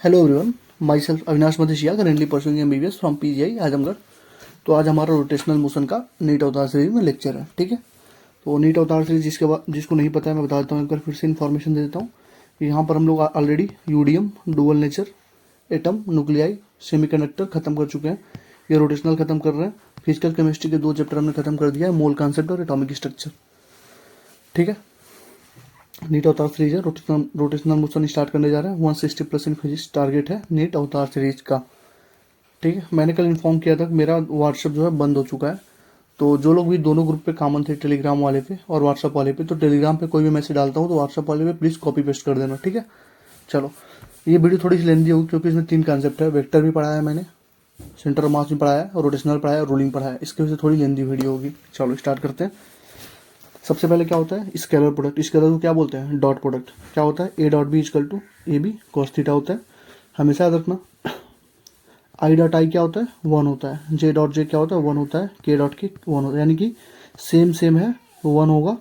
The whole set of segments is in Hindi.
Hello everyone, my self Avinash Madheshiya, currently pursuing MBBS from PGI Azamgarh. तो आज हमारा रोटेशनल मोशन का नीट अवतार सीरीज में लेक्चर है। ठीक है, तो नीट अवतार सीरीज जिसको नहीं पता है मैं बता देता हूँ, एक बार फिर से इन्फॉर्मेशन दे देता हूँ कि यहाँ पर हम लोग ऑलरेडी यूडियम, dual nature, atom, nuclei, semiconductor खत्म कर चुके हैं। ये रोटेशनल खत्म कर रहे हैं। फिजिकल केमिस्ट्री के 2 चैप्टर हमने खत्म कर दिया है, मोल कॉन्सेप्ट और एटॉमिक स्ट्रक्चर। ठीक है, नीट अवतार सीरीज है, रोटेशनल मोशन स्टार्ट करने जा रहे हैं। 160+ इन फिजिक्स टारगेट है नीट अवतार सीरीज का। ठीक है, मैंने कल इन्फॉर्म किया था कि मेरा व्हाट्सअप जो है बंद हो चुका है। तो जो लोग भी दोनों ग्रुप पे कॉमन थे, टेलीग्राम वाले पे और व्हाट्सअप वाले पे, तो टेलीग्राम पे कोई भी मैसेज डालता हूँ तो व्हाट्सअप वाले पे प्लीज़ कॉपी पेस्ट कर देना। ठीक है, चलो ये वीडियो थोड़ी सी लेंदी होगी क्योंकि इसमें 3 कॉन्सेप्ट है। वेक्टर भी पढ़ाया है मैंने, सेंटर मास भी पढ़ाया है, रोटेशनल पढ़ाया है, रूलिंग पढ़ाया है। इसकी वजह से थोड़ी लेंदी वीडियो होगी। चलो स्टार्ट करते हैं। सबसे पहले क्या होता है स्केलर प्रोडक्ट। स्केलर को क्या बोलते हैं? Dot product. क्या होता है? A dot B equal to A B cos theta होता है। हमेशा याद रखना। आई डॉट आई क्या होता है? 1 होता है। जे डॉट जे क्या होता है? 1 होता है। के डॉट के 1 होता है। यानी कि सेम सेम है 1 होगा,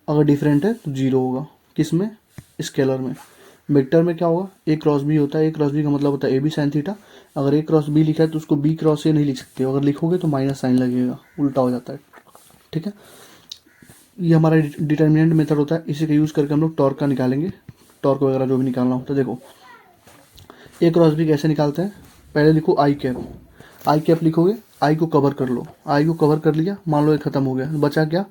अगर डिफरेंट है तो 0 होगा। किस में? स्केलर में। वेक्टर में क्या होगा? ए क्रॉस बी होता है। ए क्रॉस बी का मतलब होता है ए बी साइन थीटा। अगर ए क्रॉस बी लिखा है तो उसको बी क्रॉस ए नहीं लिख सकते, अगर लिखोगे तो माइनस साइन लगेगा, उल्टा हो जाता है। ठीक है, ये हमारा डिटर्मिनेंट मेथड होता है। इसी का यूज़ करके हम लोग टॉर्क का निकालेंगे, टॉर्क वगैरह जो भी निकालना हो। तो देखो ए क्रॉस बी कैसे निकालते हैं। पहले लिखो आई कैप। आई कैप लिखोगे, आई को कवर कर लो। आई को कवर कर लिया, मान लो ये खत्म हो गया, बचा क्या?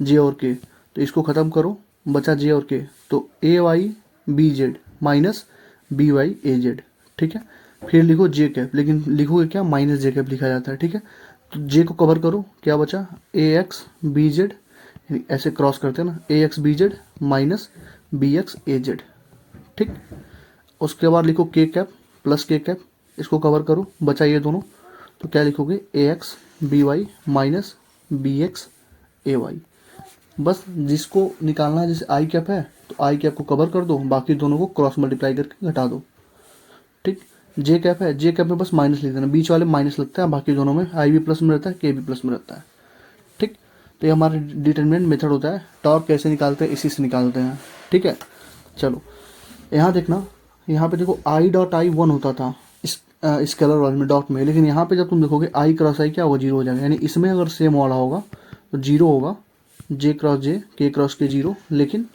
जे और के। तो इसको खत्म करो, बचा जे और के। तो A Y B Z minus B Y A Z. ठीक है, फिर लिखो जे कैप, लेकिन लिखोगे क्या? माइनस जे कैप लिखा जाता है। ठीक है, तो जे को कवर करो, क्या बचा? ए एक्स बी जेड, ऐसे क्रॉस करते हैं ना, A X B Z minus B X A Z. ठीक, उसके बाद लिखो K cap plus K cap, इसको कवर करो, बचा ये दोनों। तो क्या लिखोगे? A X B Y minus B X A Y. बस जिसको निकालना है, जैसे आई कैप है तो आई कैप को कवर कर दो, बाकी दोनों को क्रॉस मल्टीप्लाई करके घटा दो। ठीक, जे कैप है, जे कैप में बस माइनस लिख देना, बीच वाले माइनस लगता है, बाकी दोनों में आई भी प्लस में रहता है, के भी प्लस में रहता है। ठीक, तो ये हमारा डिटरमिनेंट मेथड होता है। टॉर्क कैसे निकालते हैं? इसी से निकालते हैं। ठीक है, चलो यहाँ देखना, यहाँ पे देखो आई डॉट आई 1 होता था इस स्केलर वाले में, डॉट में, लेकिन यहाँ पे जब तुम देखोगे आई क्रॉस आई क्या होगा? 0 हो जाएगा। यानी इसमें अगर सेम वाला होगा तो 0 होगा, जे क्रॉस जे, के क्रॉस के 0। लेकिन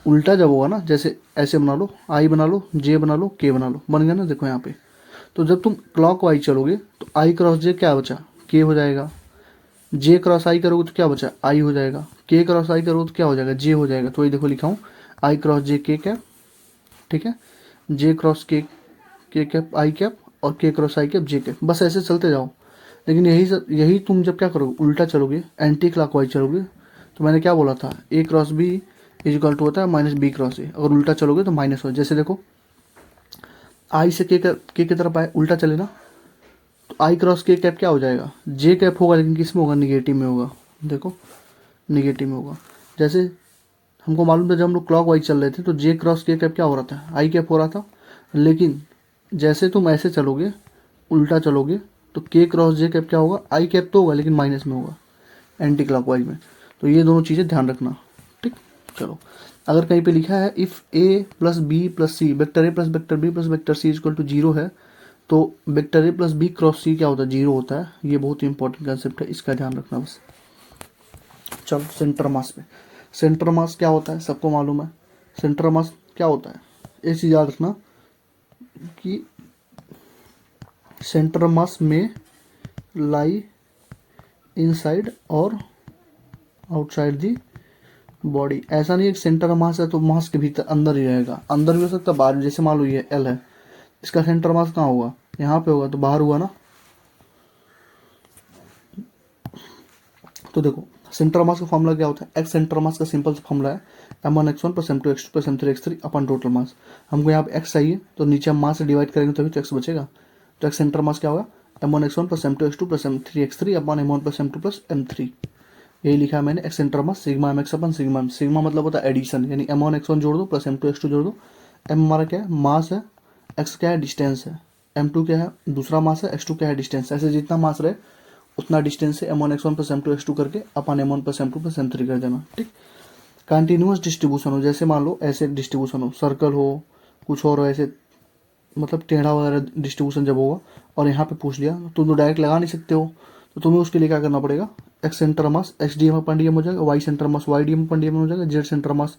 उल्टा जब होगा ना, जैसे ऐसे बना लो, आई बना लो, जे बना लो, के बना लो, बन गया ना। देखो यहाँ पे, तो जब तुम क्लॉक वाइज चलोगे तो आई क्रॉस जे क्या बचा? के हो जाएगा। जे क्रॉस आई करोगे तो क्या बचा? आई हो जाएगा। के क्रॉस आई करोगे तो क्या हो जाएगा? जे हो जाएगा। तो ये देखो लिखा हूँ, आई क्रॉस जे के कैप। ठीक है, जे क्रॉस के कैप आई कैप, और के क्रॉस आई कैप जे कैप। बस ऐसे चलते जाओ। लेकिन यही तुम जब क्या करोगे? उल्टा चलोगे, एंटी क्लॉकवाइज चलोगे, तो मैंने क्या बोला था? A cross B is equal to होता है माइनस बी क्रॉस ए। अगर उल्टा चलोगे तो माइनस हो। जैसे देखो आई से के की तरफ आए, उल्टा चले ना, तो आई क्रॉस के कैप क्या हो जाएगा? जे कैप होगा, लेकिन किस में होगा? निगेटिव में होगा। देखो निगेटिव में होगा। जैसे हमको मालूम था जब हम लोग क्लॉक वाइज चल रहे थे तो जे क्रॉस के कैप क्या हो रहा था? आई कैप हो रहा था। लेकिन जैसे तुम ऐसे चलोगे, उल्टा चलोगे, तो के क्रॉस जे कैप क्या होगा? आई कैप तो होगा लेकिन माइनस में होगा, एंटी क्लॉकवाइज में। तो ये दोनों चीज़ें ध्यान रखना। ठीक, चलो अगर कहीं पे लिखा है if A plus B plus C, vector A plus vector B plus vector C equal to 0 है, तो vector A plus B cross C क्या होता है? 0 होता है। ये बहुत ही इंपॉर्टेंट कंसेप्ट है, इसका ध्यान रखना बस। चलो सेंटर मास पे, सेंटर मास क्या होता है? सबको मालूम है सेंटर मास क्या होता है। ये चीज़ याद रखना कि सेंटर मास में लाई इनसाइड और आउटसाइड दी बॉडी। ऐसा नहीं है कि सेंटर मास है तो मास के भीतर अंदर ही रहेगा, अंदर भी हो सकता है, बाहर। जैसे मान लो ये एल है, इसका सेंटर मास कहाँ होगा? यहाँ पे होगा, तो बाहर हुआ ना। तो देखो सेंटर मास का फॉर्मूला क्या होता है? एक्स सेंटर मास का सिंपल सा फॉर्मूला है m1 x1 plus m2 x2 plus m3 x3 अपन टोटल मास। हमको यहाँ पे x चाहिए, तो नीचे हम मास से डिवाइड करेंगे तभी तो x बचेगा। तो एक्स सेंटर मास क्या होगा? m1 x1 plus m2 x2 plus m3 x3 upon m1 plus m2 plus m3। यही लिखा है मैंने, X centre mass sigma M X upon sigma M. Sigma मतलब होता है एडिशन, यानी m1 x1 जोड़ दो प्लस m2 x2 जोड़ दो। m हमारा क्या है? मास है। x क्या है? डिस्टेंस है। m2 क्या है? दूसरा मास है। x2 क्या है? डिस्टेंस। ऐसे जितना मास रहे उतना डिस्टेंस से m1 x1 plus m2 x2 करके अपन m1 plus m2 plus m3 कर देना। ठीक, कंटिन्यूअस डिस्ट्रीब्यूशन हो, जैसे मान लो ऐसे डिस्ट्रीब्यूशन हो, सर्कल हो, कुछ और हो, ऐसे मतलब टेढ़ा वगैरह डिस्ट्रीब्यूशन जब होगा और यहाँ पे पूछ लिया तो तुम तो डायरेक्ट लगा नहीं सकते हो, तो तुम्हें उसके लिए क्या करना पड़ेगा, x centre mass x d m upon d m हो जाएगा, y center mass y d m upon d m हो जाएगा, z center mass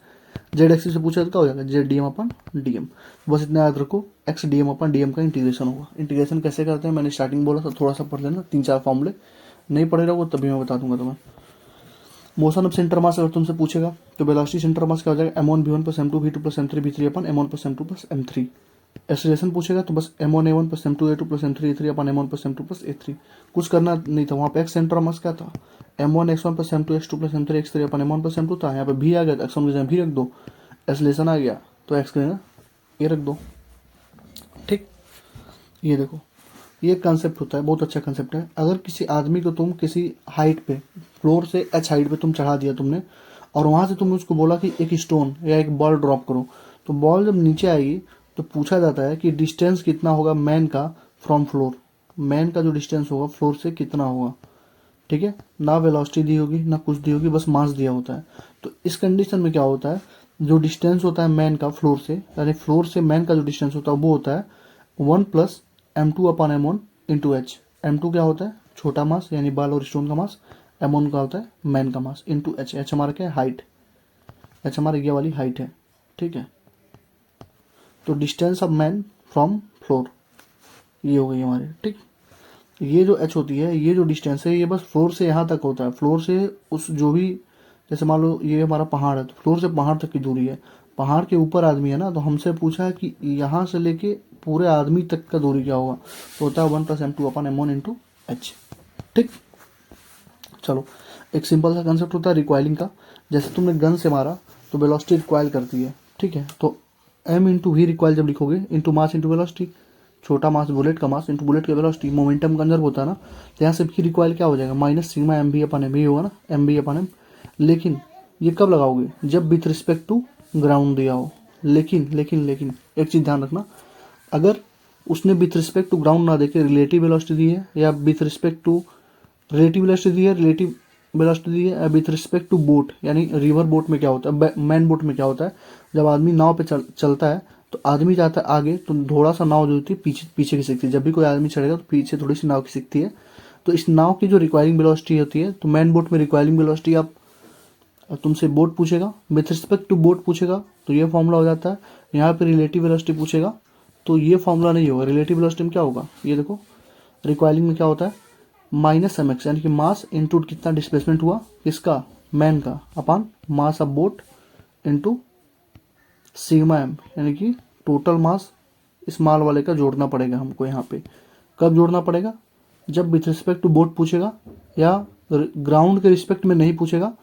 z axis से पूछा तो क्या हो जाएगा, z d m upon d m. बस इतना याद रखो, x d m upon d m का इंटीग्रेशन होगा। इंटीग्रेशन कैसे करते हैं मैंने स्टार्टिंग बोला था, थोड़ा सा पढ़ लेना, 3-4 फॉर्मूले, नहीं पढ़े रहोगे तभी मैं बता दूंगा तुम्हें। मोशन ऑफ सेंटर मास अगर तुमसे पूछेगा तो वेलोसिटी सेंटर मास क्या हो जाएगा, m1 v1 plus m2 v2 plus m3 v3 अपन m1 plus m2 plus m3। Acceleration पूछेगा तो बस m1 a1 plus m2 a2 plus m3 a3 अपन m1 plus m2 plus a3। कुछ करना नहीं था वहाँ पे। एक्स सेंटर मास क्या था, m1 x1 plus m2 x2 plus m3 x3 upon m1 plus m2 था। यहाँ पे भी आ गया, x1 की जगह भी रख दो। एक्सेलरेशन आ गया तो x की जगह ये रख दो। ठीक, ये देखो, ये कंसेप्ट होता है, बहुत अच्छा कंसेप्ट है। अगर किसी आदमी को तुम किसी हाइट पे, फ्लोर से h हाइट पे तुम चढ़ा दिया तुमने, और वहां से तुमने उसको बोला कि एक स्टोन या एक बॉल ड्रॉप करो, तो बॉल जब नीचे आएगी तो पूछा जाता है कि डिस्टेंस कितना होगा मैन का फ्रॉम फ्लोर। मैन का जो डिस्टेंस होगा फ्लोर से कितना होगा, ठीक है। ना वेलोसिटी दी होगी ना कुछ दी होगी, बस मास दिया होता है। तो इस कंडीशन में क्या होता है, जो डिस्टेंस होता है मैन का फ्लोर से, यानी फ्लोर से मैन का जो डिस्टेंस होता है वो होता है 1 प्लस m2 अपन m1 इंटू एच। m2 क्या होता है, छोटा मास यानी बाल और स्टोन का मास, m1 का होता है मैन का मास, इंटू एच। एच हमारा क्या है, हाइट। एच हमारी ये वाली हाइट है, ठीक है। तो distance of man from floor ये हो गई हमारी, ठीक। ये जो एच होती है, ये जो डिस्टेंस है, ये बस फ्लोर से यहाँ तक होता है। फ्लोर से उस जो भी, जैसे मान लो ये हमारा पहाड़ है, तो फ्लोर से पहाड़ तक की दूरी है। पहाड़ के ऊपर आदमी है ना, तो हमसे पूछा है कि यहाँ से लेके पूरे आदमी तक का दूरी क्या होगा, तो होता है 1 प्लस m2 अपन m1 इंटू एच। ठीक, चलो एक सिंपल सा कंसेप्ट होता है रिकॉइलिंग का। जैसे तुमने गन से मारा तो वेलोसिटी रिकॉइल करती है, ठीक है। तो m इंटू वी रिकॉइल जब लिखोगे, इंटू मास इंटू वेलोसिटी, छोटा मास बुलेट का मास इंटू बुलेट की वेलोसिटी, मोमेंटम कंजर्व होता है ना, तो यहाँ से भी रिकॉइल क्या हो जाएगा, माइनस सिग्मा एम बी अपन एम, ये होगा ना एम बी अपन एम। लेकिन ये कब लगाओगे, जब विथ रिस्पेक्ट टू ग्राउंड दिया हो। लेकिन लेकिन लेकिन एक चीज़ ध्यान रखना, अगर उसने विथ रिस्पेक्ट टू ग्राउंड ना देके रिलेटिव वेलोसिटी दी है, या with respect to relative velocity दी है, रिलेटिव वेलोसिटी दी है, विथ रिस्पेक्ट टू बोट, यानी रिवर बोट में क्या होता है, मैन बोट में क्या होता है, जब आदमी नाव पे चलता है तो आदमी जाता है आगे, तो थोड़ा सा नाव जो होती है पीछे पीछे खिसकती है। जब भी कोई आदमी चढ़ेगा तो पीछे थोड़ी सी नाव खिसकती है। तो इस नाव की जो रिक्वायरिंग वेलोसिटी होती है, तो मैन बोट में रिक्वायरिंग वेलोसिटी, आप तुमसे बोट पूछेगा, विथ रिस्पेक्ट टू बोट पूछेगा तो ये फॉर्मूला हो जाता है। यहाँ पे रिलेटिव वेलोसिटी पूछेगा तो ये फॉर्मूला नहीं होगा। रिलेटिव वेलोसिटी में क्या होगा, ये देखो, रिक्वायरिंग में क्या होता है, माइनस एम एक्स, यानी कि मास इंटू कितना डिस्प्लेसमेंट हुआ किसका, मैन का, upon mass of boat into sigma M, यानी कि टोटल मास इस माल वाले का जोड़ना पड़ेगा हमको यहाँ पे। कब जोड़ना पड़ेगा, जब विथ रिस्पेक्ट टू बोट पूछेगा या ग्राउंड के रिस्पेक्ट में नहीं पूछेगा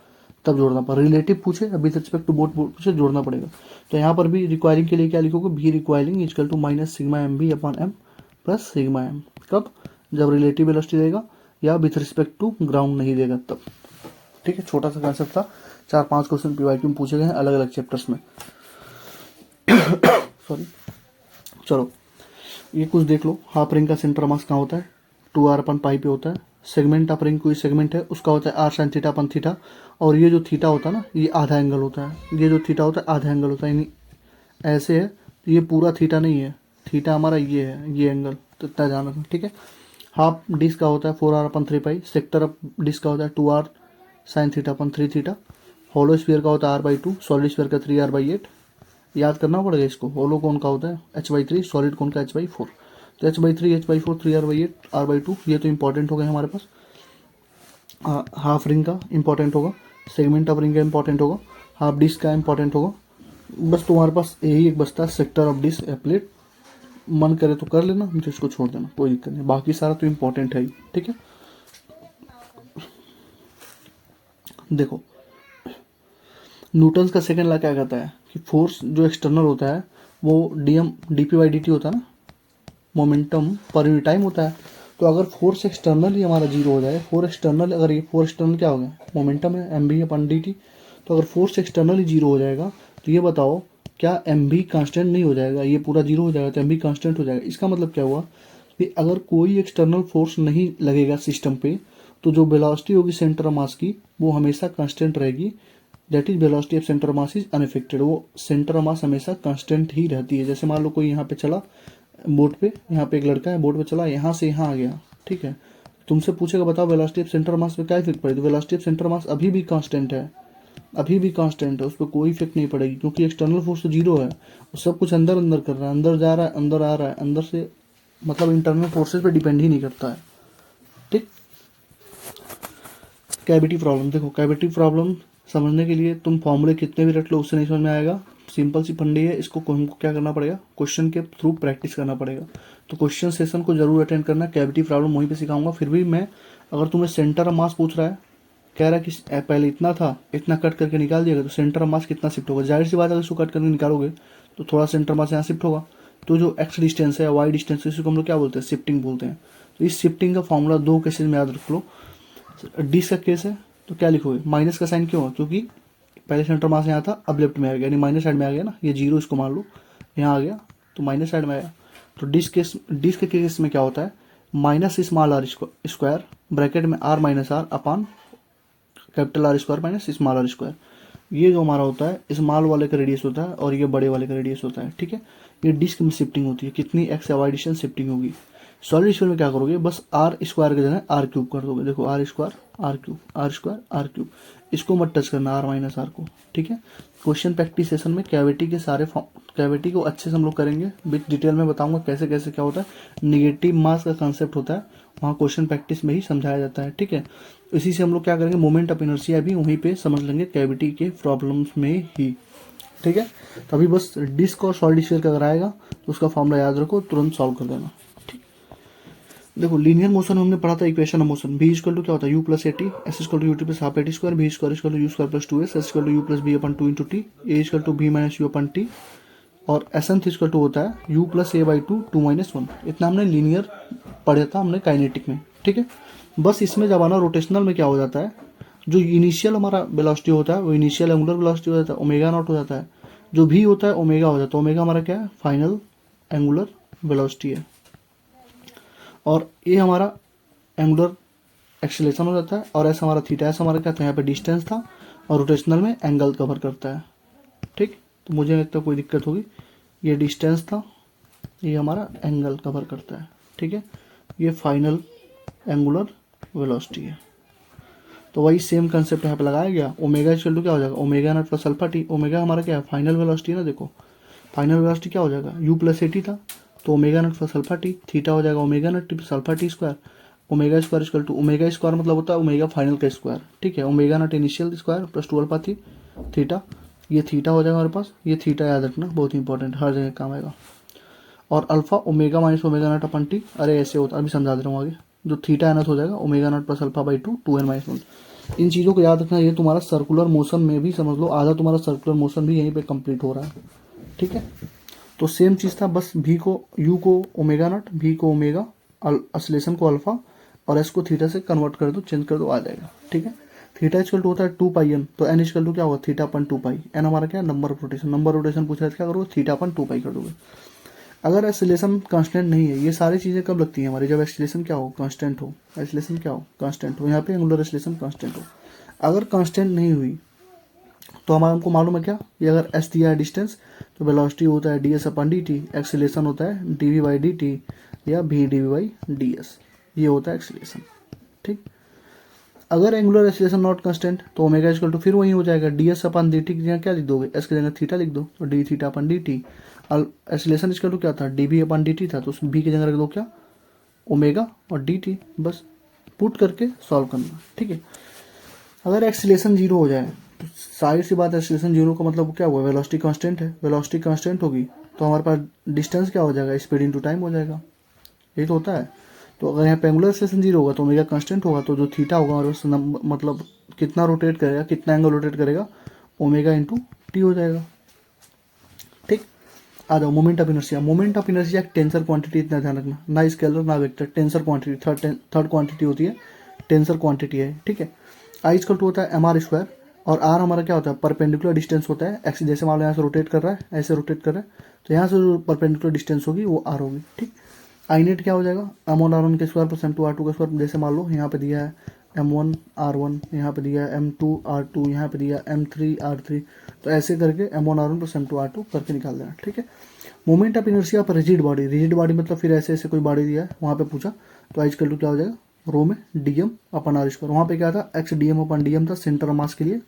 तब जोड़ना पड़ेगा। रिलेटिव पूछे या विथ रिस्पेक्ट टू बोट पूछे, जोड़ना पड़ेगा। तो यहाँ पर भी रिक्वायरिंग के लिए क्या लिखोगे, भी requiring equal to minus sigma m b upon m plus sigma m. कब, जब रिलेटिव वेलोसिटी देगा या विथ रिस्पेक्ट टू ग्राउंड नहीं देगा तब। ठीक है, छोटा सा कंसेप्ट था, 4-5 क्वेश्चन पीवाईक्यू में पूछे गए हैं अलग अलग चैप्टर्स में। सॉरी, चलो ये कुछ देख लो। हाफ रिंग का सेंटर मास कहाँ होता है, 2r अपन पाई पे होता है। सेगमेंट ऑफ रिंग कोई सेगमेंट है उसका होता है r साइन थीटा अपन थीटा, और ये जो थीटा होता है ना, ये आधा एंगल होता है। ये जो थीटा होता है आधा एंगल होता है, यानी ऐसे है तो ये पूरा थीटा नहीं है, थीटा हमारा ये है, ये एंगल, तो इतना ध्यान रखना, ठीक है। हाफ डिस्क का होता है 4r अपन 3 पाई। सेक्टर ऑफ डिस्क का होता है 2r sine theta upon 3 theta. Hollow sphere का होता है r/2, सॉलिड स्फीयर का 3r/8। याद करना पड़ेगा इसको। होलो कोन का होता है h/3, सॉलिड कोन का h/4। तो h/3 h/4 3r/8 r/2, ये तो इंपॉर्टेंट हो गए हमारे पास। हाफ रिंग का इंपॉर्टेंट होगा, सेगमेंट ऑफ रिंग का इंपॉर्टेंट होगा, हाफ डिस्क का इंपॉर्टेंट होगा। बस तुम्हारे पास यही एक बचता है, सेक्टर ऑफ डिस्क एप्लेट। मन करे तो कर लेना, मुझे इसको छोड़ देना, कोई दिक्कत नहीं। बाकी सारा तो इंपॉर्टेंट है ही, ठीक है। देखो न्यूटन्स का सेकंड लॉ क्या कहता है कि फोर्स जो एक्सटर्नल होता है वो dp/dt होता है ना, मोमेंटम पर यूनिट टाइम होता है। तो अगर फोर्स एक्सटर्नल ही हमारा जीरो हो जाए, फोर्स एक्सटर्नल, अगर ये फोर्स एक्सटर्नल क्या हो गया, मोमेंटम है mv/dt। तो अगर फोर्स एक्सटर्नल ही जीरो हो जाएगा तो ये बताओ क्या mv कांस्टेंट नहीं हो जाएगा, ये पूरा जीरो हो जाएगा तो mv कांस्टेंट हो जाएगा। इसका मतलब क्या हुआ कि अगर कोई एक्सटर्नल फोर्स नहीं लगेगा सिस्टम पे, तो जो वेलोसिटी होगी सेंटर मास की वो हमेशा कांस्टेंट रहेगी। That is velocity of centre mass is unaffected. वो सेंटर मास हमेशा कांस्टेंट ही रहती है। जैसे मान लो कोई यहाँ पे चला बोर्ड पे, यहाँ पे एक लड़का है, बोर्ड पे चला, यहाँ से यहाँ आ गया, ठीक है। तुमसे पूछेगा बताओ वेलोसिटी ऑफ सेंटर मास पे क्या इफेक्ट पड़ेगी, तो वेलोसिटी ऑफ सेंटर मास अभी भी कांस्टेंट है, अभी भी कांस्टेंट है, उस पर कोई इफेक्ट नहीं पड़ेगी, क्योंकि एक्सटर्नल फोर्स तो जीरो है, वो सब कुछ अंदर अंदर कर रहा है, अंदर जा रहा है, अंदर आ रहा है, अंदर से मतलब इंटरनल फोर्सेस पे डिपेंड ही नहीं करता है, ठीक। कैविटी प्रॉब्लम, देखो कैविटी प्रॉब्लम समझने के लिए तुम फॉर्मूले कितने भी रट लो उससे नहीं समझ में आएगा, सिंपल सी फंडी है, इसको हमको क्या करना पड़ेगा, क्वेश्चन के थ्रू प्रैक्टिस करना पड़ेगा। तो क्वेश्चन सेशन को जरूर अटेंड करना, कैविटी प्रॉब्लम वहीं पे सिखाऊंगा। फिर भी मैं, अगर तुम्हें सेंटर ऑफ मास पूछ रहा है, कह रहा है कि पहले इतना था, इतना कट करके निकाल दिएगा, तो सेंटर ऑफ मास कितना शिफ्ट होगा, जाहिर सी बात है, इसको कट करके निकालोगे तो थोड़ा सेंटर मास यहाँ शिफ्ट होगा। तो जो एक्स डिस्टेंस है, वाई डिस्टेंस है, इसको हम लोग क्या बोलते हैं, शिफ्टिंग बोलते हैं। तो इस शिफ्टिंग का फॉर्मूला दो केसेस में याद रख लो। डिस्क का केस है तो क्या लिखोगे, माइनस का साइन क्यों है, क्योंकि पहले सेंटर मास यहाँ था, अब लेफ्ट में आ गया, यानी माइनस साइड में आ गया ना, ये जीरो इसको मान लो, यहाँ आ गया तो माइनस साइड में आया। तो डिस्क के केस में क्या होता है, minus small r square bracket में R minus R upon capital R square minus small r square. ये जो हमारा होता है स्मॉल वाले का रेडियस होता है और ये बड़े वाले का रेडियस होता है, ठीक है। ये डिस्क में शिफ्टिंग होती है, कितनी एक्स या वाई डिस्टेंस शिफ्टिंग होगी। सॉलिड स्फीयर में क्या करोगे, बस आर स्क्वायर की जगह आर क्यूब कर दोगे, देखो r square r cube, r square r cube, इसको मत टच करना आर माइनस आर को, ठीक है। क्वेश्चन प्रैक्टिस सेशन में कैविटी के सारे कैविटी को अच्छे से हम लोग करेंगे, विद डिटेल में बताऊंगा कैसे कैसे क्या होता है, निगेटिव मास का कंसेप्ट होता है, वहाँ क्वेश्चन प्रैक्टिस में ही समझाया जाता है, ठीक है। इसी से हम लोग क्या करेंगे, मोमेंट ऑफ इनर्शिया भी वहीं पे समझ लेंगे कैविटी के प्रॉब्लम्स में ही, ठीक है। तो अभी बस डिस्क और सॉलिड स्फीयर का अगर आएगा तो उसका फॉर्मूला याद रखो, तुरंत सॉल्व कर देना, ठीक। देखो लीनियर मोशन में हमने पढ़ा था equation of motion, v equal to क्या होता है, u plus a t, s equal to u t plus half a t square, v square equal to u square plus two s equal to u plus b upon two into t, a equal to b minus u upon t, और एस एन इक्वल टू होता है u plus a by two two minus one. इतना हमने लीनियर पढ़ा था हमने काइनेटिक में, ठीक है। बस इसमें जब आना रोटेशनल में क्या हो जाता है, जो इनिशियल हमारा वेलोसिटी होता है वो इनिशियल एंगुलर वेलोसिटी हो जाता है, ओमेगा नॉट हो जाता है, जो भी होता है ओमेगा हो जाता है, ओमेगा हमारा क्या है, फाइनल एंगुलर वेलोसिटी है, और ये हमारा एंगुलर एक्सेलेरेशन हो जाता है, और ऐसा हमारा थीटा, ऐसा हमारा क्या था, यहाँ पे डिस्टेंस था, और रोटेशनल में एंगल कवर करता है, ठीक। तो मुझे लगता है कोई दिक्कत होगी, ये डिस्टेंस था, ये हमारा एंगल कवर करता है, ठीक है। ये फाइनल एंगुलर वेलोसिटी है। तो वही सेम कंसेप्ट यहाँ पे लगाया गया, ओमेगा इक्वल टू क्या हो जाएगा, omega naught plus alpha T, omega हमारा क्या है, फाइनल वेलोसिटी है ना, देखो फाइनल वेलोसिटी क्या हो जाएगा, यू प्लस एटी था, तो omega naught plus alpha t, theta हो जाएगा omega naught t plus alpha t square, omega square equal to, omega square मतलब होता है ओमेगा फाइनल का स्क्वायर, ठीक है, omega naught initial square plus two alpha थी थीटा, ये थीटा हो जाएगा हमारे पास, ये थीटा याद रखना बहुत इंपॉर्टेंट, हर जगह काम आएगा, और alpha omega minus omega naught अपन टी, अरे ऐसे होता है, अभी समझा दे रहा हूँ आगे, जो थीटा है ना हो जाएगा omega naught plus alpha by two two N minus one. इन चीज़ों को याद रखना, ये तुम्हारा सर्कुलर मोशन में भी समझ लो, आधा तुम्हारा सर्कुलर मोशन भी यहीं पे कंप्लीट हो रहा है, ठीक है। तो सेम चीज़ था, बस v को u को ओमेगा नॉट, v को ओमेगा, एक्सेलरेशन को अल्फा, और s को थीटा से कन्वर्ट कर दो, चेंज कर दो, आ जाएगा, ठीक है। थीटा इक्वल टू होता है टू पाई एन, तो एन इक्वल टू क्या होगा, theta upon two pi, n हमारा क्या है, number of rotation, number rotation पूछ रहे थे क्या करोगे, थीटा अपन टू पाई कर दोगे। अगर एक्सेलरेशन कांस्टेंट नहीं है, ये सारी चीज़ें कब लगती हैं हमारी, जब एक्सेलरेशन क्या हो, कांस्टेंट हो, एक्सेलरेशन क्या हो, कांस्टेंट हो, यहाँ पे एंगुलर एक्सेलरेशन कांस्टेंट हो। अगर कांस्टेंट नहीं हुई तो हमारा हमको मालूम है क्या, ये अगर एस दिया है डिस्टेंस, तो वेलोसिटी होता है d s upon d t, acceleration होता है d v by d t या भी d v by d s, ये होता है एक्सेलरेशन, ठीक। अगर एंगुलर एक्सेलरेशन नॉट कांस्टेंट तो ओमेगा इक्वल टू फिर वही हो जाएगा, d s upon d t की जगह क्या लिख दोगे, एस की जगह थीटा लिख दो, तो d theta upon d t, acceleration equal to क्या था, d b upon d t था, तो उस बी की जगह रख दो क्या, ओमेगा और डी टी, बस पुट करके सॉल्व करना, ठीक है। अगर एक्सेलरेशन जीरो हो जाए तो सारी सी बात, एक्सेलरेशन जीरो का मतलब क्या हुआ, वेलोसिटी कांस्टेंट है, वेलोसिटी कांस्टेंट होगी तो हमारे पास डिस्टेंस क्या हो जाएगा, स्पीड इनटू टाइम हो जाएगा, यही तो होता है। तो अगर यहाँ पे एंगुलर एक्सेलरेशन जीरो होगा तो ओमेगा कांस्टेंट होगा, तो जो थीटा होगा हमारे पास मतलब कितना रोटेट करेगा, कितना एंगल रोटेट करेगा, ओमेगा इंटू टी हो जाएगा, ठीक। आ जाओ moment of inertia, moment of inertia एक टेंसर क्वांटिटी, इतना ध्यान रखना, ना स्केलर ना vector, tensor quantity, third quantity होती है, टेंसर क्वांटिटी है, ठीक है। आई इक्वल टू होता है एम आर स्क्वायर, और आर हमारा क्या होता है, परपेंडिकुलर डिस्टेंस होता है, एक्स जैसे मान लो यहाँ से रोटेट कर रहा है, ऐसे रोटेट कर रहा है, तो यहाँ से जो परपेंडिकुलर डिस्टेंस होगी वो आर होगी, ठीक। आई नेट क्या हो जाएगा, एम वन आर वन के square plus m two r two का स्क्वायर, जैसे मान लो यहाँ पे दिया है एम वन आर वन, यहाँ पे दिया है एम टू आर टू, यहाँ पे दिया एम थ्री आर थ्री, तो ऐसे करके m one r one plus m two r two करके निकाल देना, ठीक है। Moment of inertia of rigid body मतलब फिर ऐसे ऐसे कोई बॉडी दिया है वहाँ पे पूछा, तो आई इक्वल टू क्या हो जाएगा, रो में d m upon r square. वहाँ पे क्या था, x d m upon d m था सेंटर ऑफ मास के लिए।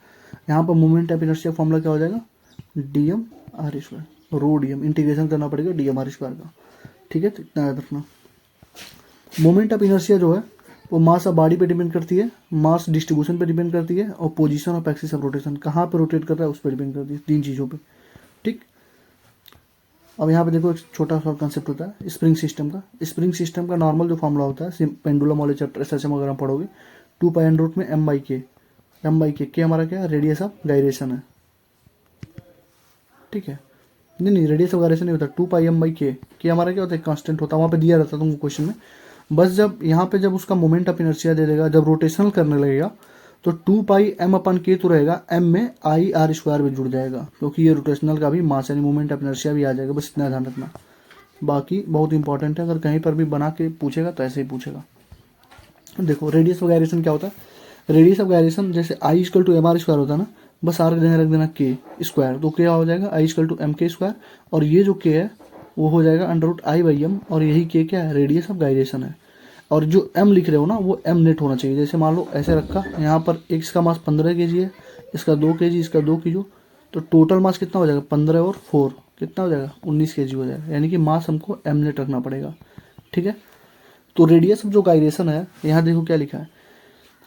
यहाँ पर मोमेंट ऑफ इनर्शिया फॉर्मूला क्या हो जाएगा, D M R square, rho D M, integration करना पड़ेगा डी एम आर स्क्वायर का, ठीक है। तो इतना याद रखना। मोमेंट ऑफ इनर्शिया जो है वो मास ऑफ बॉडी पे डिपेंड करती है, मास डिस्ट्रीब्यूशन पे डिपेंड करती है, और position of axis of rotation, कहाँ पे रोटेट कर रहा है उस पर डिपेंड करती है, तीन चीज़ों पे, ठीक। अब यहाँ पे देखो एक छोटा सा कंसेप्ट होता है स्प्रिंग सिस्टम का। स्प्रिंग सिस्टम का नॉर्मल जो फॉर्मूला होता है, पेंडुलम वाले चैप्टर एसएचएम वगैरह में पढ़ोगे, 2 पाई एन रूट में एम बाई के हमारा क्या है, रेडियस ऑफ गायरेशन है, ठीक है। नहीं रेडियस ऑफ गायरेशन नहीं होता, 2 पाई एम बाई के हमारा क्या होता है, कांस्टेंट होता है, वहाँ पे दिया रहता है तुमको क्वेश्चन में। बस जब यहाँ पे जब उसका मोमेंट ऑफ इनर्शिया दे देगा, जब रोटेशनल करने लगेगा, तो 2 पाई एम अपन के तो रहेगा, एम में आई आर स्क्वायर भी जुड़ जाएगा, क्योंकि ये रोटेशनल का भी मास यानी मोमेंट ऑफ इनर्शिया भी आ जाएगा। बस इतना ध्यान रखना, बाकी बहुत इंपॉर्टेंट है, अगर कहीं पर भी बना के पूछेगा तो ऐसे ही पूछेगा। देखो रेडियस ऑफ गायरेशन क्या होता है, रेडियस ऑफ गायरेशन जैसे I equal to M R square होता है ना, बस आर देने रख देना के स्क्वायर, तो क्या हो जाएगा I equal to m k square, और ये जो के है वो हो जाएगा under root I by m, और यही के क्या है, रेडियस ऑफ गायरेशन है। और जो m लिख रहे हो ना वो m नेट होना चाहिए। जैसे मान लो ऐसे रखा, यहाँ पर एक इसका मास 15 kg है, इसका 2 kg, इसका 2 kg, तो टोटल मास कितना हो जाएगा, 15 और 4 कितना हो जाएगा, 19 kg हो जाएगा, यानी कि मास हमको m नेट रखना पड़ेगा, ठीक है। तो रेडियस ऑफ जो गायरेशन है, यहाँ देखो क्या लिखा है,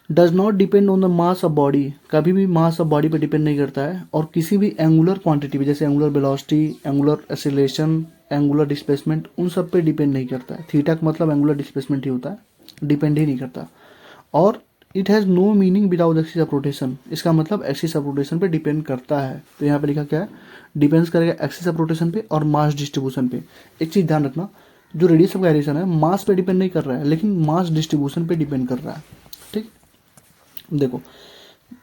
does not depend on the mass of body, कभी भी मास ऑफ बॉडी पे डिपेंड नहीं करता है, और किसी भी एंगुलर क्वांटिटी पे, जैसे angular velocity, angular acceleration, angular displacement, उन सब पे डिपेंड नहीं करता है। थीटा का मतलब एंगुलर डिस्प्लेसमेंट ही होता है, डिपेंड ही नहीं करता। और it has no meaning without axis of rotation, इसका मतलब एक्सिस ऑफ रोटेशन पे डिपेंड करता है। तो यहाँ पे लिखा क्या है, डिपेंड्स करेगा एक्सिस ऑफ रोटेशन पे और मास डिस्ट्रीब्यूशन पे। एक चीज़ ध्यान रखना, जो रेडियस ऑफ गायरेशन है मास पे डिपेंड नहीं कर रहा है, लेकिन मास डिस्ट्रीब्यूशन पे डिपेंड कर रहा है, ठीक। देखो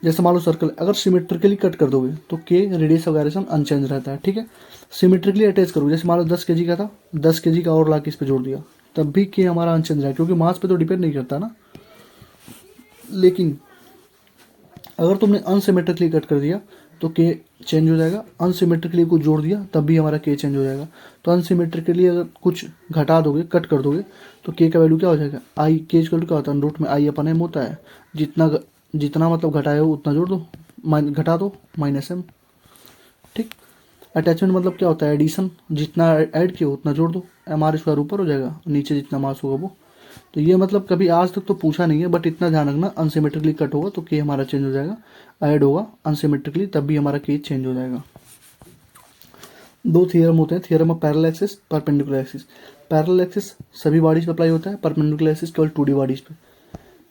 जैसे मान लो सर्कल, अगर सिमेट्रिकली कट कर दोगे तो के रेडियस ऑफ गायरेशन अनचेंज रहता है, ठीक है। सिमेट्रिकली अटैच करोगे, जैसे मान लो 10 kg का था, 10 kg का और ला के इस पे जोड़ दिया, तब भी के हमारा अनचेंज रहेगा, क्योंकि मास पे तो डिपेंड नहीं करता ना। लेकिन अगर तुमने अनसिमेट्रिकली कट कर दिया तो के चेंज हो जाएगा, अनसिमेट्रिकली को जोड़ दिया तब भी हमारा के चेंज हो जाएगा। तो अनसिमेट्रिकली अगर कुछ घटा दोगे, कट कर दोगे, तो के का वैल्यू क्या हो जाएगा, आई, के इक्वल टू क्या होता है, रूट में आई अपन एम होता है, जितना मतलब घटाए हो उतना जोड़ दो, घटा दो माइनस एम, ठीक। अटैचमेंट मतलब क्या होता है, एडिशन, जितना ऐड किया उतना जोड़ दो, एम आर स्क्वायर ऊपर हो जाएगा, नीचे जितना मास होगा वो। तो ये मतलब कभी आज तक तो पूछा नहीं है, बट इतना ध्यान रखना, अनसिमेट्रिकली कट होगा तो के हमारा चेंज हो जाएगा, ऐड होगा अनसिमेट्रिकली तब भी हमारा के चेंज हो जाएगा। दो थियरम होते हैं, theorem of parallel axis, perpendicular axis. Parallel axis सभी बॉडीज पे अप्लाई होता है, परपेंडिकुलर एक्सिस केवल 2D बॉडीज पे।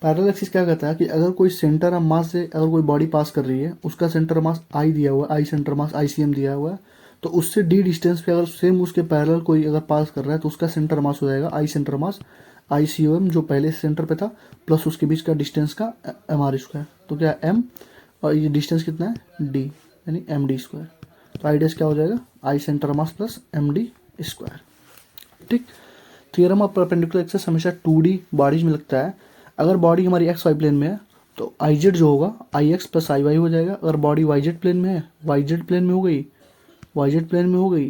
पैरेलल एक्सिस क्या कहता है कि अगर कोई सेंटर ऑफ मास से अगर कोई बॉडी पास कर रही है, उसका सेंटर मास आई दिया हुआ है, आई सेंटर मास ICM दिया हुआ है, तो उससे डी डिस्टेंस पे अगर सेम उसके पैरेलल कोई अगर पास कर रहा है तो उसका सेंटर मास हो जाएगा आई सेंटर मास ICOM, जो पहले सेंटर पे था, प्लस उसके बीच का डिस्टेंस का MR स्क्वायर। तो क्या M, और ये डिस्टेंस कितना है D, यानी MD स्क्वायर। तो आई डैश क्या हो जाएगा, I centre mass plus MD square, ठीक। थियरम ऑफ परपेंडिकुलर एक्सिस हमेशा 2D बॉडीज में लगता है। अगर बॉडी हमारी XY प्लेन में है तो IZ जो होगा IX प्लस IY हो जाएगा। अगर बॉडी YZ प्लेन में है, YZ प्लेन में हो गई, YZ प्लेन में हो गई,